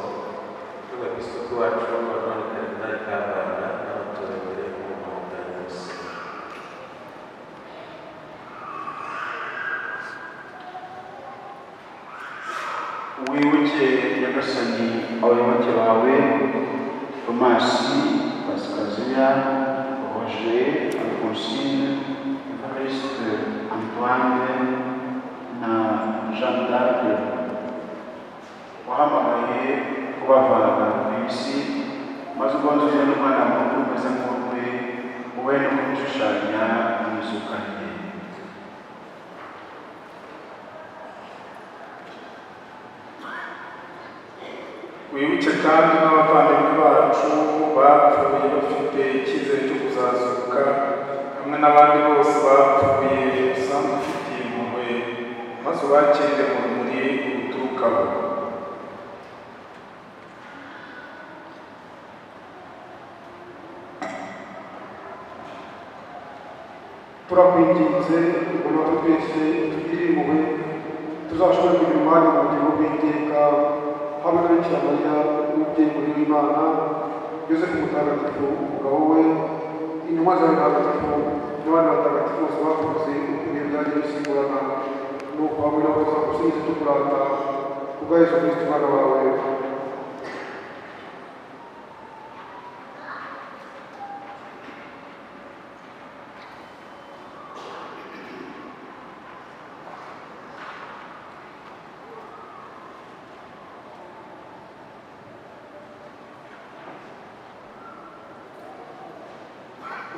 n'Umwepiskopi wacu none Kardinali Kambanda n'abaturage mu Rwanda bose. Wibuke Nyagasani abayoboke bawe Tomasi, Pasikaziya, Roger, Alphonsine, Evariste, Antoine na Jean d'Arc wahamagaye kubavana ku isi maze ubonzure n'umwana mukuru umeze nk'uwe wowe no kumushushanya izuka rye. Wibuke kandi n'abavandimwe bacu bapfuye bafite icyizere cyo kuzazuka hamwe n'abandi bose bapfuye usanzwe ufitiye impuhwe maze ubakirire mu rumuri ruturukaho. turakwinginze ngo natwe twese tugire impuhwe tuzashobore kugira umwanya mu bugingo bw'iteka hamwe na Bikira Mariya n'umubyeyi w'Imana Yosefu mutagatifu umugabo we intumwa zawe ntagatifu n'abandi batagatifu bose bakoze ibihe byagiye bisimburana nuko hamwe nabo tuzagusingiza tukurata kubwa Yesu Kristo umwana wawe.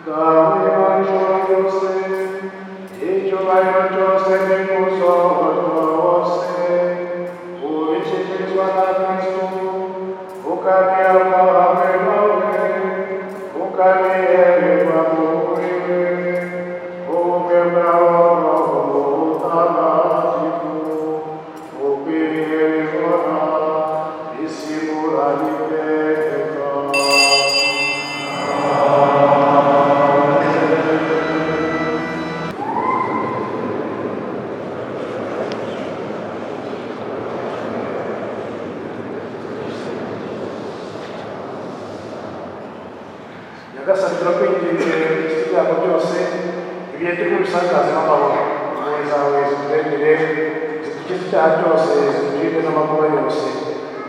Dawe Imana yose, icyubahiro cyose n'ikuzo rwose, ubishyikirizwa na Kristo, ukabwirwa hamwe nawe, ukabihererwa muri we, ubwe bwawe butagatifu, ukwiriye bihora, bisimburana iteka. Nyagasani turakwinginze iki ibyago byose ibihe turimo bisakaze n'amahoro impuhwe zawe ziturengere zidukize icyaha cyose ziturinde n'amakuba yose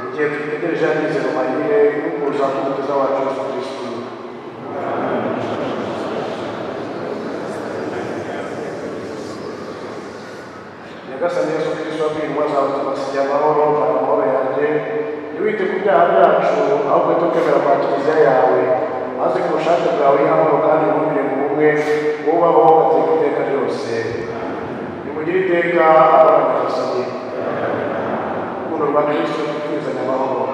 igihe dutegereje amizero mahire no kuza k'umukiza wacu Yesu Kristo. Nyagasani Yesu Kristo wabwiye intumwa zawe tubasigiye amahoro kandi amahoro yanjye ntiwite ku byaha byacu ahubwo twemera kwa kiliziya yawe maze ku bushake bwawe y'amahoro kandi wumvire mu umwe wubaho ugateka iteka ryose. Nimugire iteka abana nyagasani. Urukundo rwa Kristo rutwifuzanya amahoro.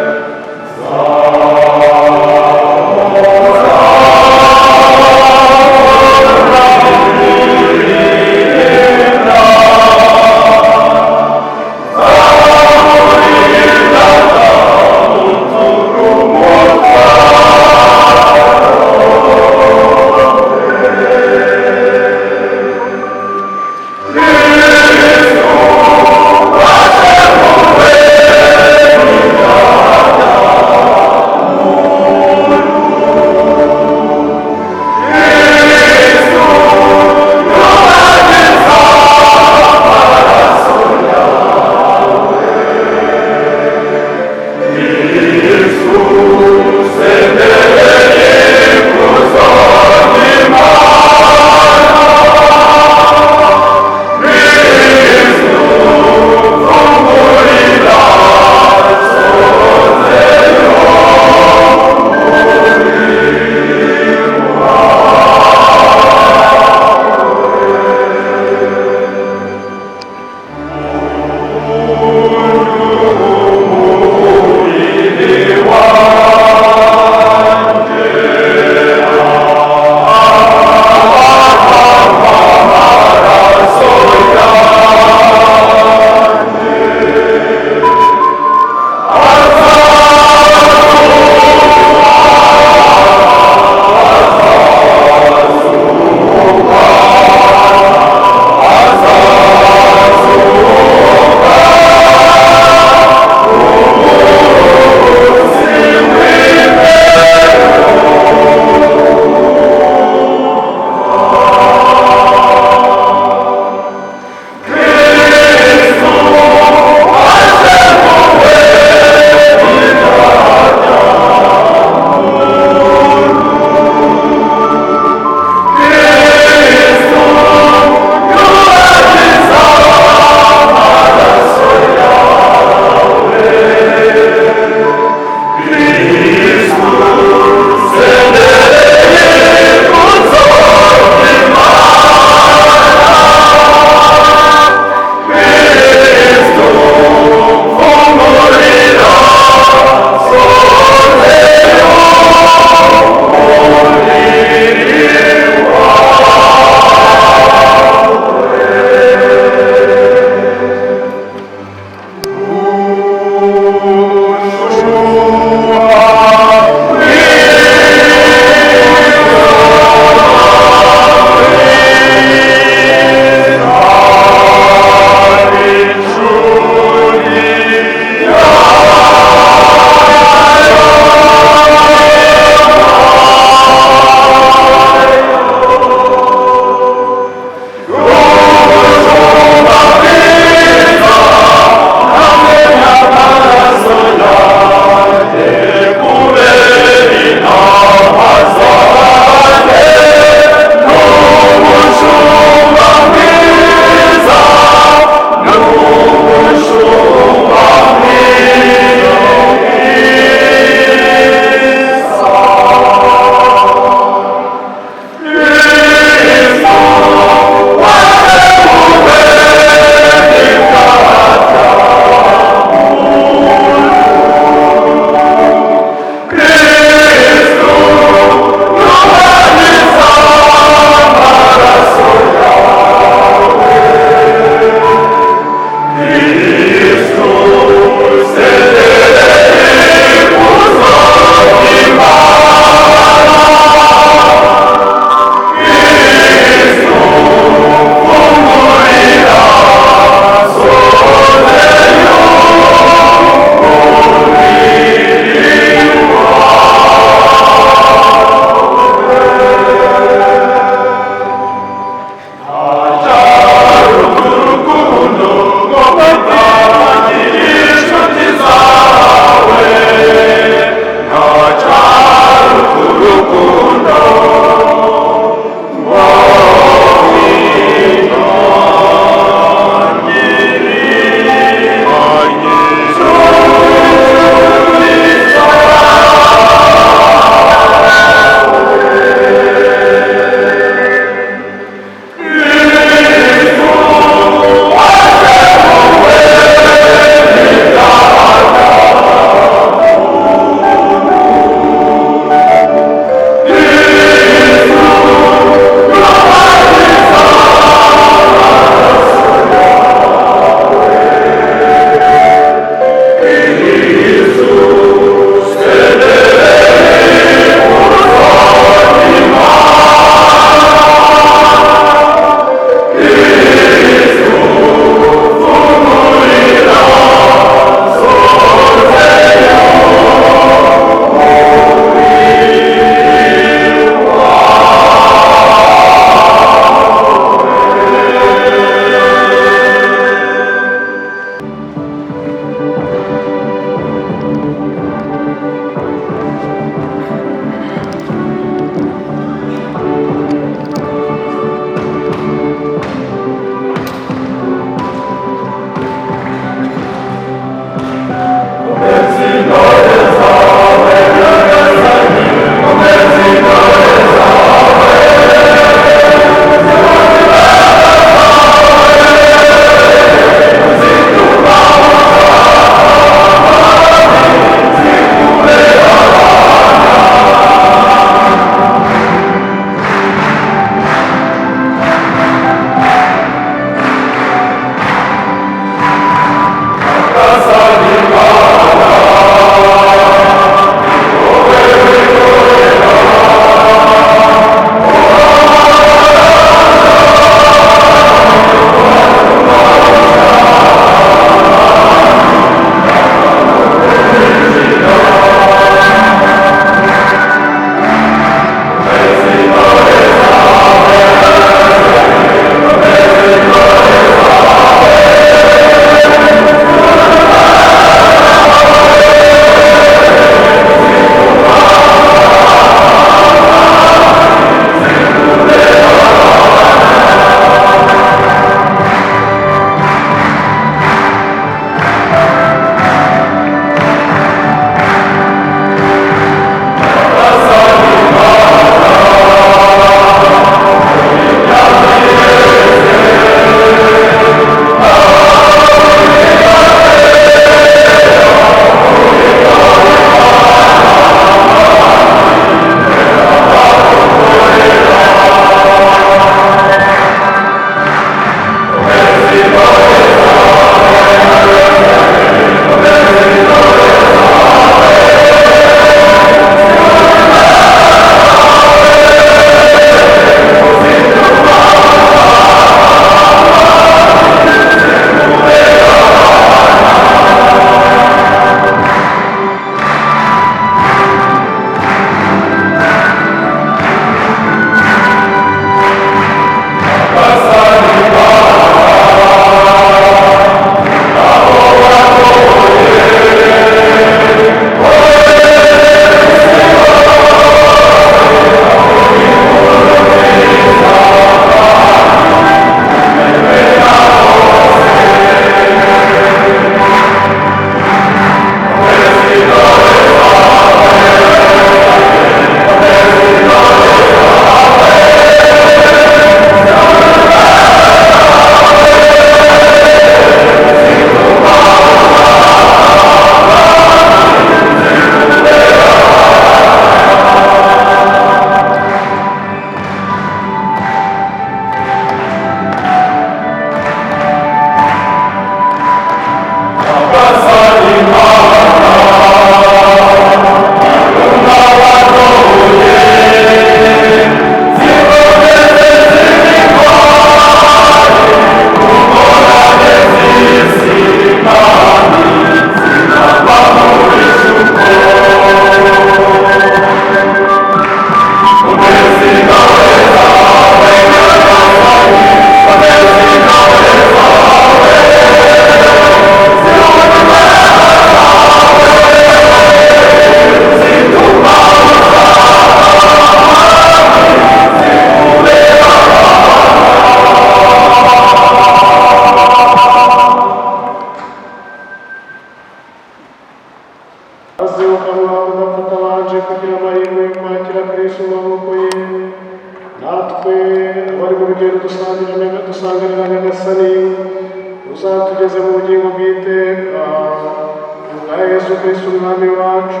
Kristo umwami wacu.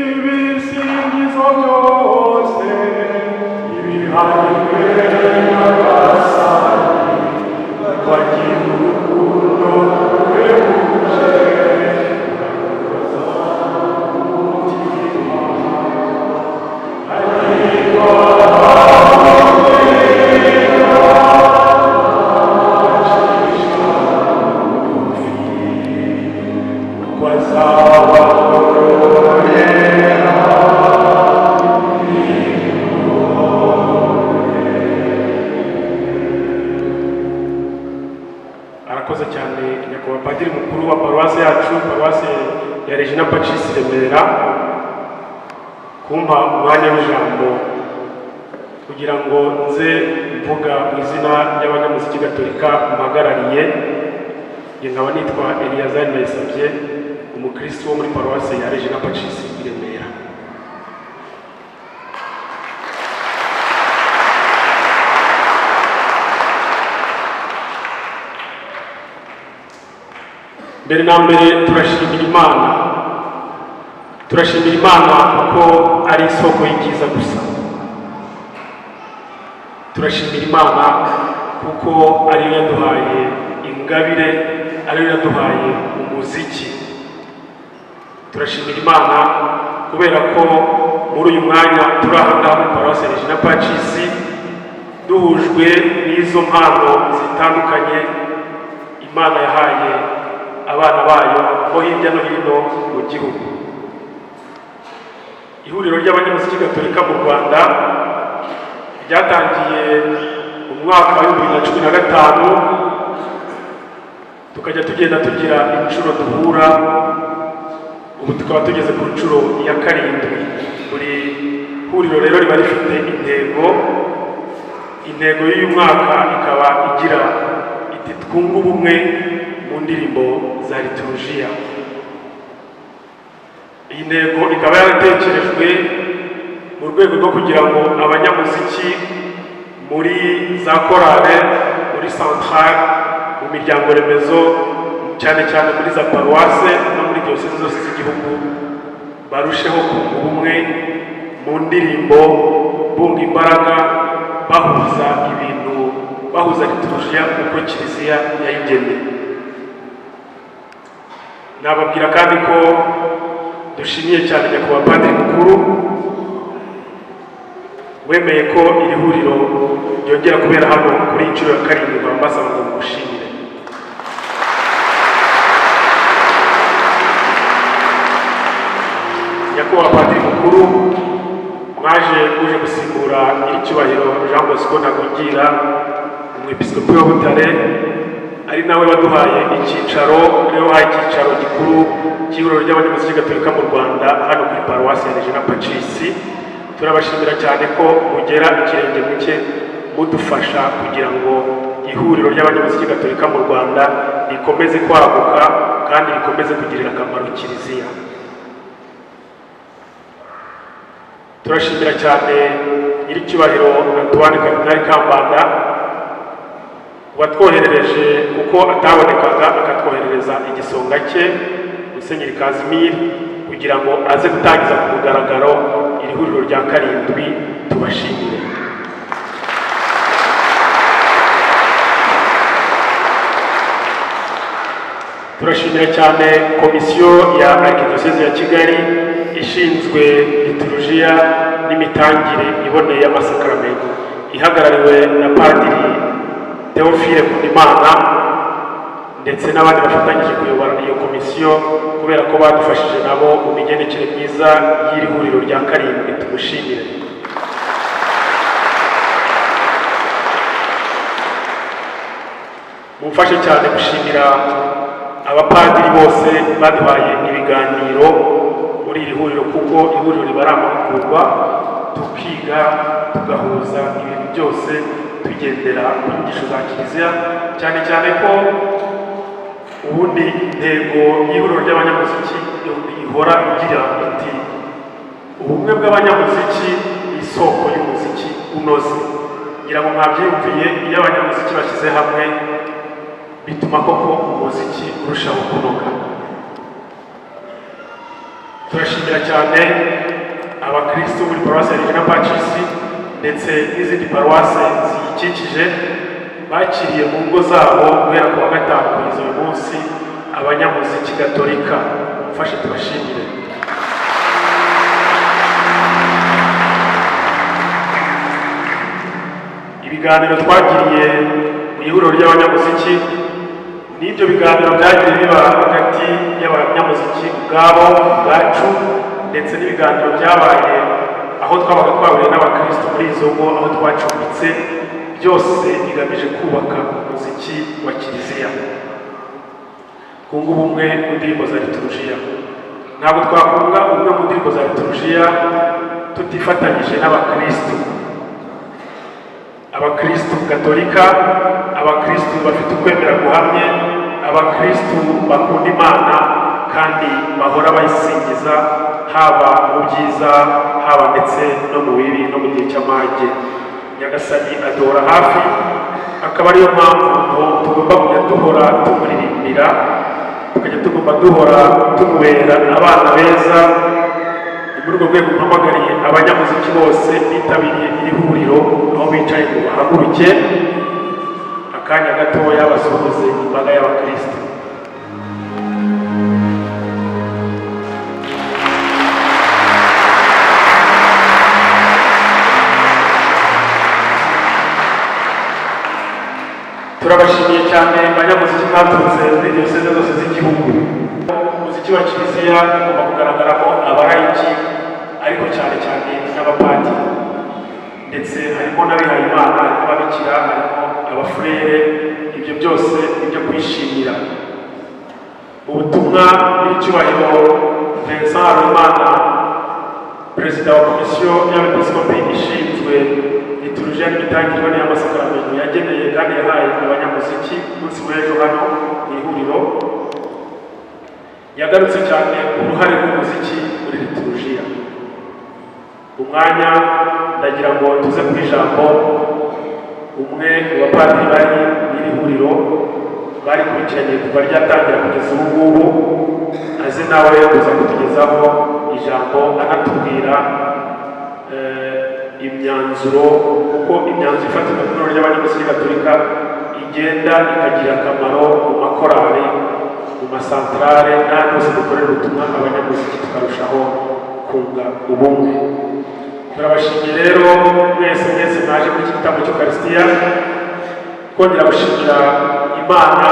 Ibisingizo byose ibiharirwe n'abasani bagira urukundo rwuje arakoze cyane nyakubahwa padiri mukuru wa paruwasi yacu, paruwasi ya Regina Pacis Remera, kumpa umwanya w'ijambo kugira ngo nze mvuga mu izina ry'abanyamuziki gatolika mpagarariye. Njye nkaba nitwa Eliyazari Ndayisabye, umukristo wo muri paruwasi ya Regina Pacis Remera. Mbere na mbere turashimira Imana kuko ari isoko y'icyiza gusa. Turashimira Imana kuko ariyo yaduhaye ingabire, ariyo yaduhaye umuziki. Turashimira Imana kubera ko muri uyu mwanya turi aha ngaha muri paruwasi ya Regina Pacis duhujwe n'izo mpano zitandukanye Imana yahaye abana bayo bo hirya no hino mu gihugu. Ihuriro ry'abanyamuziki gatolika mu Rwanda ryatangiye mu mwaka wa 2015, tukajya tugenda tugira inshuro duhura. Ubu tukaba tugeze ku nshuro ya 7. Buri huriro rero riba rifite intego y'uyu mwaka ikaba igira iti twunga ubumwe mu ndirimbo za liturujia. Iyi ntego ikaba yaratekerejwe mu rwego rwo kugira ngo abanyamuziki muri za korale, muri centrale, mu miryango remezo, cyane cyane muri za paruwase no muri diyoseze zose z'igihugu barusheho kunga ubumwe mu ndirimbo, bunga imbaraga, bahuza ibintu, bahuza liturujia uko kiliziya yayigeneye. Nababwira kandi ko dushimiye cyane nyakubahwa padiri mukuru wemeye ko iri huriro ryongera kubera hano kuri inshuro ya 7. Bambasaba ngo mushimire. Nyakubahwa padiri mukuru uje gusimbura nyiricyubahiro Jean Bosco Ntagungira, umwepiskopi wa Butare, ari nawe waduhaye icyicaro gikuru cy'ihuriro ry'abanyamuziki gatolika mu Rwanda hano kuri paruwasi ya Regina Pacis. Turabashimira cyane ko mugera ikirenge muke mudufasha kugira ngo ihuriro ry'abanyamuziki gatolika mu Rwanda rikomeze kwaguka kandi rikomeze kugirira akamaro kiliziya. Turashimira cyane nyiricyubahiro Antoine Kardinali Kambanda watwoherereje kuko atabonekaga, akatwoherereza igisonga cye Musenyeri Kazimir kugira ngo aze gutangiza ku mugaragaro iri huriro rya 7. Tubashimire. Turashimira cyane komisiyo ya Arkidiocese ya Kigali ishinzwe liturujia n'imitangire iboneye y'amasakramentu, ihagarariwe na Padiri Theophile Nkundimana ndetse n'abandi bafatanyije kuyobora iyo komisiyo, kubera ko badufashije nabo mu migendekere myiza y'iri huriro rya 7. Tumushimire. Mumfashe cyane gushimira abapadiri bose baduhaye ibiganiro muri iri huriro, kuko ihuriro riba ari amahugurwa, tukiga tugahuza ibintu byose tugendera ku nyigisho za kiliziya, cyane cyane ko ubundi intego y'ihuriro ry'abanyamuziki ihora igira iti ubumwe bw'abanyamuziki ni isoko y'umuziki unoze. ngira ngo mwabyiyumviye, iyo abanyamuziki bashyize hamwe bituma koko umuziki urushaho kunoga. turashimira cyane abakristo muri paruwasi ya Regina Pacis ndetse n'izindi paruwasi ziyikikije bakiriye mu ngo zabo guhera ku wa gatanu kugeza uyu munsi abanyamuziki gatolika. mufashe tubashimire. ibiganiro twagiriye mu ihuriro ry'abanyamuziki n'ibyo biganiro byagiye biba hagati y'abanyamuziki ubwabo ubwacu, ndetse n'ibiganiro byabaye aho twabaga twahuriye n'abakristo muri izo ngo aho twacumbitse, byose bigamije kubaka umuziki wa kiliziya, kunga ubumwe mu ndirimbo za liturujia. ntabwo twakunga ubumwe mu ndirimbo za liturujia tutifatanyije n'abakristo, abakristo gatolika, abakristo bafite ukwemera guhamye, abakristo bakunda Imana kandi bahora bayisingiza, haba mu byiza haba ndetse no mu bibi no mu gihe cy'amage. Nyagasani aduhora hafi, akaba ariyo mpamvu tugomba kujya duhora tumuririmbira, tukajya tugomba duhora tumubera abana beza. muri urwo rwego mpamagariye abanyamuziki bose bitabiriye iri huriro aho bicaye ngo bahaguruke akanya gatoya basuhuze imbaga y'abakristo. turabashimiye cyane abanyamuziki mwaturutse muri diyoseze zose z'igihugu. umuziki wa kiliziya ugomba kugaragaramo abarayiki ariko cyane cyane n'abapadiri, ndetse harimo n'abihaye Imana, harimo ababikira, harimo abafurere. ibyo byose nibyo kwishimira. ubutumwa bw'icyubahiro Vincent Habimana, perezida wa komisiyo y'abepiskopi ishinzwe liturujia n'imitangirwe y'amasakaramentu, yageneye kandi yahaye abanyamuziki umunsi w'ejo hano mu ihuriro, yagarutse cyane ku ruhare rw'umuziki muri liturujia. umwanya ndagira ngo tuze ku ijambo umwe mu bapadiri bari muri huriro barikurikiranye kuva ryatangira kugeza ubu ngubu, aze nawe kuza kutugezaho ijambo anatubwira imyanzuro, kuko imyanzuro ifatirwa mu ihuriro ry'abanyamuziki gatolika igenda ikagira akamaro mu makorali, mu masantarare n'ahandi hose dukorera ubutumwa abanyamuziki tukarushaho kunga ubumwe. turabashimiye rero mwese mwaje muri iki gitambo cy'Ukarisitiya, kongera gushimira Imana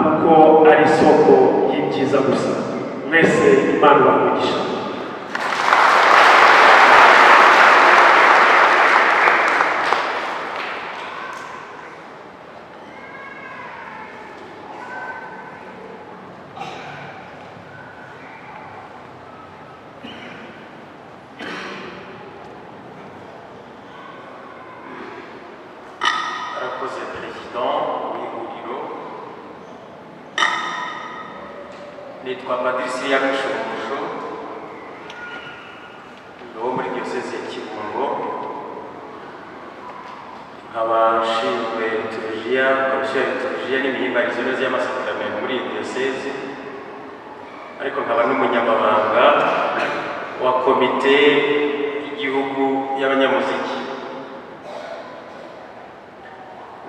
kuko ari isoko y'ibyiza gusa. mwese Imana ibahe. Nitwa Patricia Gashumusho, wo muri diyoseze ya Kibungo, nkaba nshinzwe liturujia, komisiyo ya liturujia n'imihimbarizo neza y'amasakaramentu muri iyi diyoseze, ariko nkaba n'umunyamabanga wa komite y'igihugu y'abanyamuziki.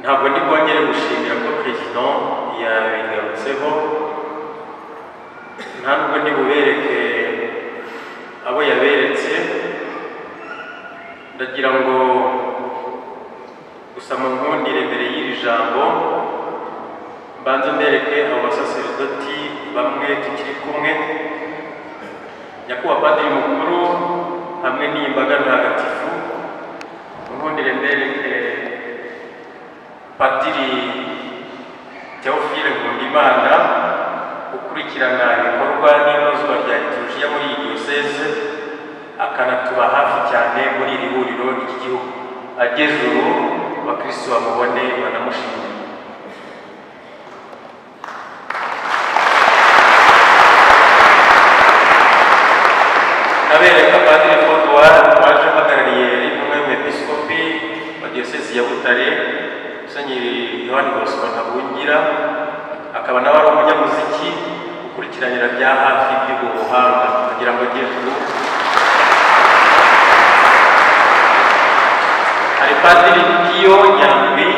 ntabwo ndi bwongere gushimira ko perezida yabigarutseho, nta nubwo ndi bubereke abo yaberetse. ndagira ngo gusa mu nkundire mbere y'iri jambo mbanze mbereke abo basaseridoti bamwe tukiri kumwe, nyakubahwa padiri mukuru hamwe n'iyi mbaga ntagatifu. mu nkundire mbereke padiri Theophile Nkundimana ukurikirana ibikorwa n'inozwa rya liturujia muri iyi diyoseze, akanatuba hafi cyane muri iri huriro ry'iki gihugu. ageze ubu abakristo bamubone banamushimire. nabereka Padiri Fodouard waje uhagarariye umwe mu episkopi wa diyosezi ya Butare, Musenyeri Yohani Bosco Ntabungira, akaba nawe ari umunyamuziki ukurikiranira bya hafi by'ubuhanga kugira ngo agere kure. Hari Padiri Pio Nyandwi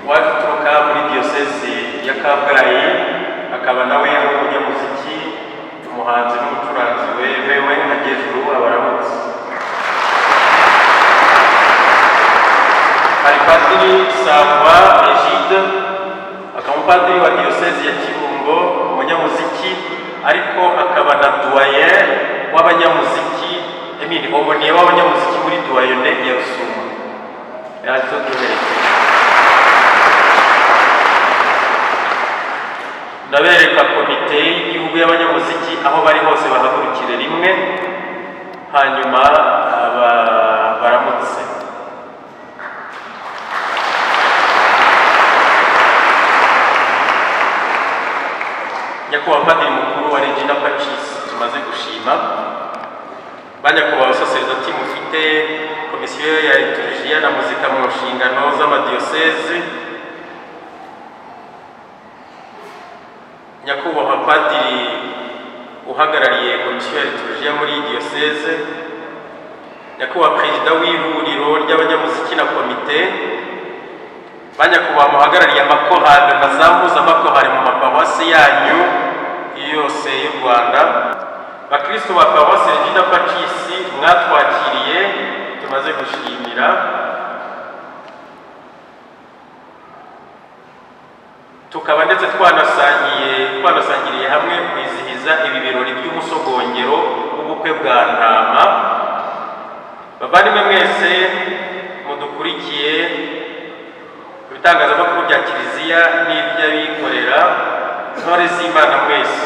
waje uturuka muri diyosezi ya Kabgayi, akaba nawe ari umunyamuziki, umuhanzi n'umucuranzi wemewe agejuru abaramutse. Hari Padiri Sangwa Egide, akaba umupadiri wa diyosezi ya Kibungo, umunyamuziki ariko akaba na doyen w'abanyamuziki, omoniye w'abanyamuziki muri doyenne ya Rusumo. Yaje kuduherekeza. Ndabereka komite y'igihugu y'abanyamuziki aho bari hose bahagurukire rimwe, hanyuma baramutse. Nyakubahwa Padiri mukuru wa Regina Pacis tumaze gushima, banyakubahwa abasaserdoti mufite komisiyo ya liturujia na muzika mu nshingano z'amadiyoseze, nyakubahwa Padiri uhagarariye komisiyo ya liturujia muri diyoseze, nyakubahwa perezida w'ihuriro ry'abanyamuziki na komite, banyakubahwa muhagarariye amakorali na za mpuzamakorali mu maparuwasi yanyu yose y'u Rwanda, bakristo ba paruwasi Regina Pacis mwatwakiriye tumaze gushimira, tukaba ndetse twanasangiriye hamwe kwizihiza ibi birori by'umusogongero w'ubukwe bwa Ntama. Bavandimwe mwese mudukurikiye ku bitangazamakuru bya Kiliziya n'iby'abikorera, ntore z'Imana mwese,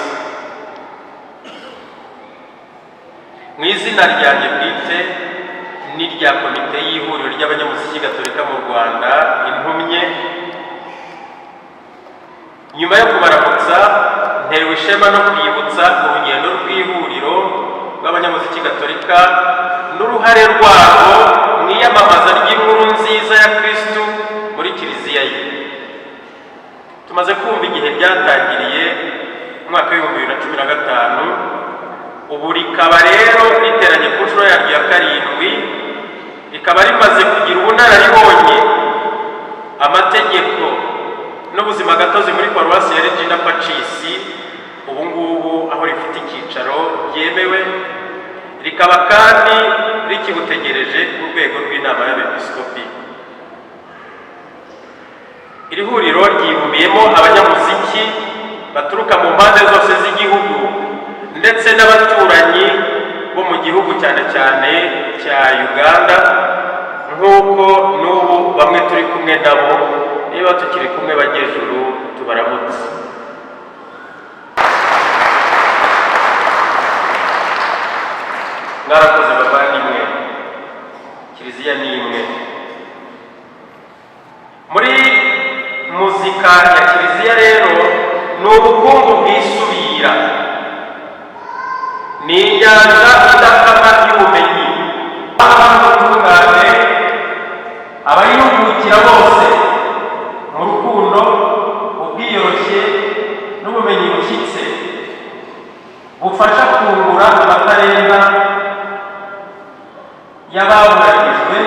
mu izina ryanjye bwite n'irya komite y'ihuriro ry'abanyamuziki gatolika mu Rwanda intumye, nyuma yo kubaramutsa ntewe ishema no kwibutsa urugendo rw'ihuriro rw'abanyamuziki gatolika n'uruhare rwabo mu iyamamaza ry'inkuru nziza ya Kristu muri Kiliziya ye. Tumaze kumva igihe ryatangiriye mu mwaka w'2015, ubu rikaba rero riteranye ku nshuro yaryo ya 7, rikaba rimaze kugira ubunararibonye, amategeko n'ubuzima gatozi muri paruwasi ya Regina Pacis, ubu ngubu aho rifite icyicaro byemewe, rikaba kandi rikibutegereje ku rwego rw'inama y'abepiskopi. Iri huriro ryibumiyemo abanyamuziki baturuka mu mpande zose z'igihugu ndetse n'abaturanyi bo mu gihugu cyane cyane cya Uganda, nk'uko n'ubu bamwe turi kumwe nabo, niba tukiri kumwe bagejuru tubaramutse. Mwarakoze bavandimwe, Kiliziya ni imwe. Muri muzika ya Kiliziya rero ni ubukungu bwisubira, ni inyanja idakama y'ubumenyi, ubutungane, abayihugukira bose mu rukundo, ubwiyoroshye n'ubumenyi bushyitse bufasha kungura amatarenda y'ababuranijwe,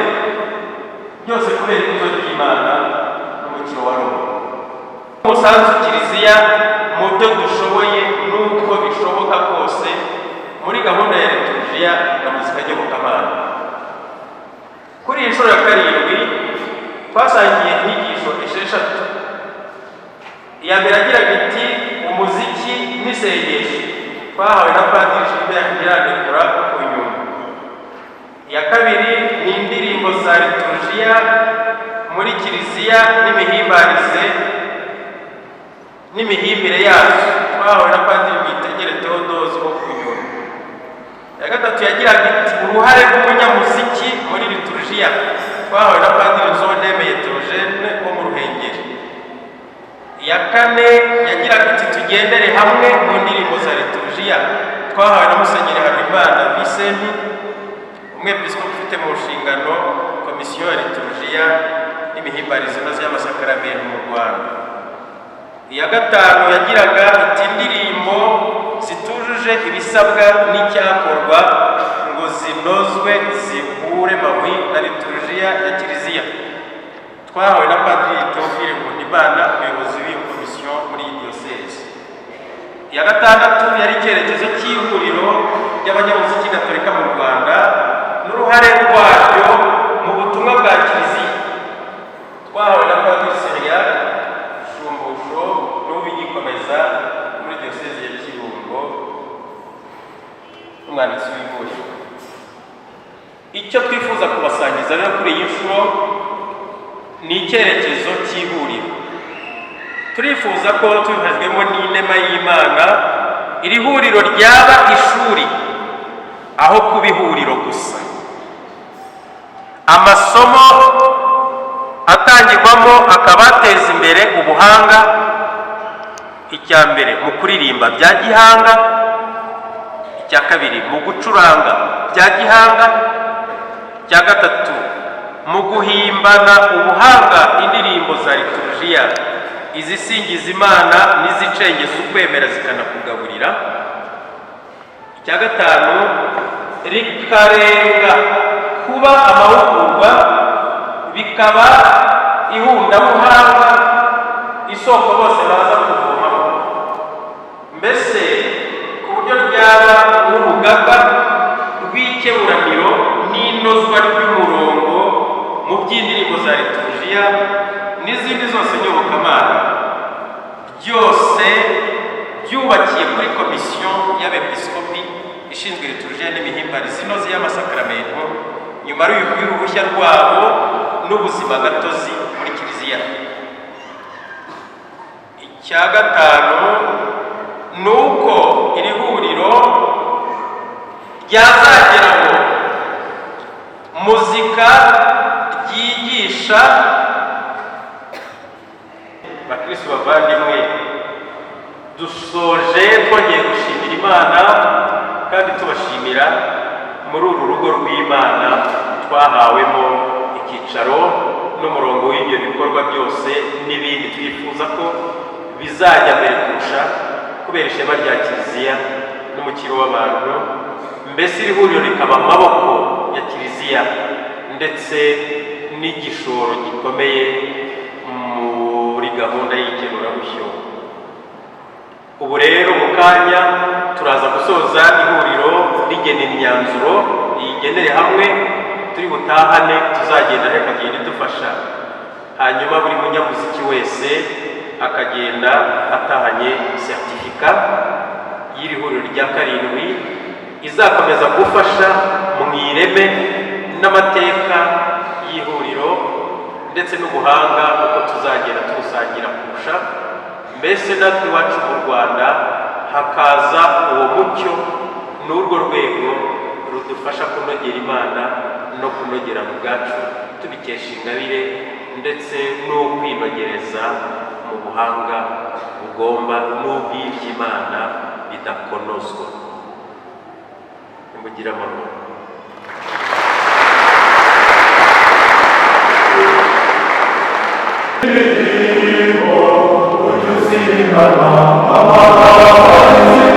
byose kubera ikuzo ry'Imana n'umukiro wa Roho. Umusanzu Kiliziya mu byo dushoboye n'uko bishoboka kose muri gahunda ya liturujia na muzika nyobokamana. Kuri iyi nshuro ya 7 twasangiye inyigisho 6. Iya mbere agiraga iti umuziki n'isengesho, twahawe na Padiri Gilbert Nyiranekura ku nyuma. Iya kabiri ni indirimbo za liturujia muri Kiliziya n'imihimbarize n'imihimbire yazo, twahawe na Padiri Mwitegere Theodose wo ku nyuma. Iya gatatu yagiraga iti uruhare rw'umunyamuziki muri liturujia, twahawe na Padiri Nzondemeye Theogene wo mu Ruhengeri. Iya kane yagiraga iti tugendere hamwe mu ndirimbo za liturujia, twahawe na Musenyeri Habimana Vice damascene umwepiskopi ufite mu nshingano komisiyo ya liturujia n'imihimbarizo inoze y'amasakaramentu mu Rwanda. Iya gatanu yagiraga iti indirimbo zitujuje ibisabwa n'icyakorwa ngo zinozwe zihure mahwi na liturujia ya kiliziya. Twahawe na Padiri Theophile Nkundimana, umuyobozi w'iyo komisiyo muri iyi diyoseze. Iya gatandatu yari icyerekezo cy'ihuriro ry'abanyamuziki gatolika mu Rwanda n'uruhare rwaryo mu butumwa bwa kiliziya. Twahawe na Padiri Serial Shumbusho n'ubigikomeza muri diyoseze ya Kibungo n'umwanditsi w'ihuriro. Icyo twifuza kubasangiza rero kuri iyi nshuro ni icyerekezo cy'ihuriro. Turifuza ko tubifashwemo n'inema y'Imana iri huriro ryaba ishuri aho kuba ihuriro gusa. Amasomo atangirwamo akaba ateza imbere ubuhanga, icya mbere mu kuririmba bya gihanga, icya kabiri mu gucuranga bya gihanga, icya gatatu mu guhimbana ubuhanga indirimbo za liturujia izisingiza Imana n'izicengeza ukwemera zikanakugaburira, icya gatanu rikarenga kuba amahugurwa bikaba ihundamuhanga, isoko bose baza kuvomaho, mbese ku buryo ryaba nk'urugaga rw'ikeburaniro n'inozwa ry'umurongo mu by'indirimbo za liturujia n'izindi zose nyobokamana, byose byubakiye kuri komisiyo y'abepiskopi ishinzwe liturujia n'imihimbarizo inoze y'amasakaramentu nyuma y'uruhushya rwabo n'ubuzima gatozi muri kiliziya. Icya gatanu ni uko iri huriro ryazageraho muzika ryigisha. Bakristo bavandimwe, dusoje twongeye gushimira Imana kandi tubashimira muri uru rugo rw'Imana twahawemo icyicaro n'umurongo w'ibyo bikorwa byose n'ibindi twifuza ko bizajya mbere kurusha kubera ishema rya kiliziya n'umukiro w'abantu, mbese iri huriro rikaba amaboko ya kiliziya ndetse n'igishoro gikomeye muri gahunda y'ikenurabushyo. Ubu rero mu kanya turaza gusoza ihuriro rigena imyanzuro iyigenere hamwe turi butahane, tuzagenda akagenda idufasha, hanyuma buri munyamuziki wese akagenda atahanye certifica y'iri huriro rya karindwi izakomeza gufasha mu ireme n'amateka y'ihuriro ndetse n'ubuhanga uko tuzagenda tubusangira kurusha, mbese natwe iwacu mu Rwanda hakaza uwo mucyo n'urwo rwego rudufasha kunogera Imana no kunogera mu bwacu tubikesha ingabire ndetse no kwinogereza mu buhanga bugomba n'ubw'iby'Imana bidakonozwa. Nimugire amahoro. Amor,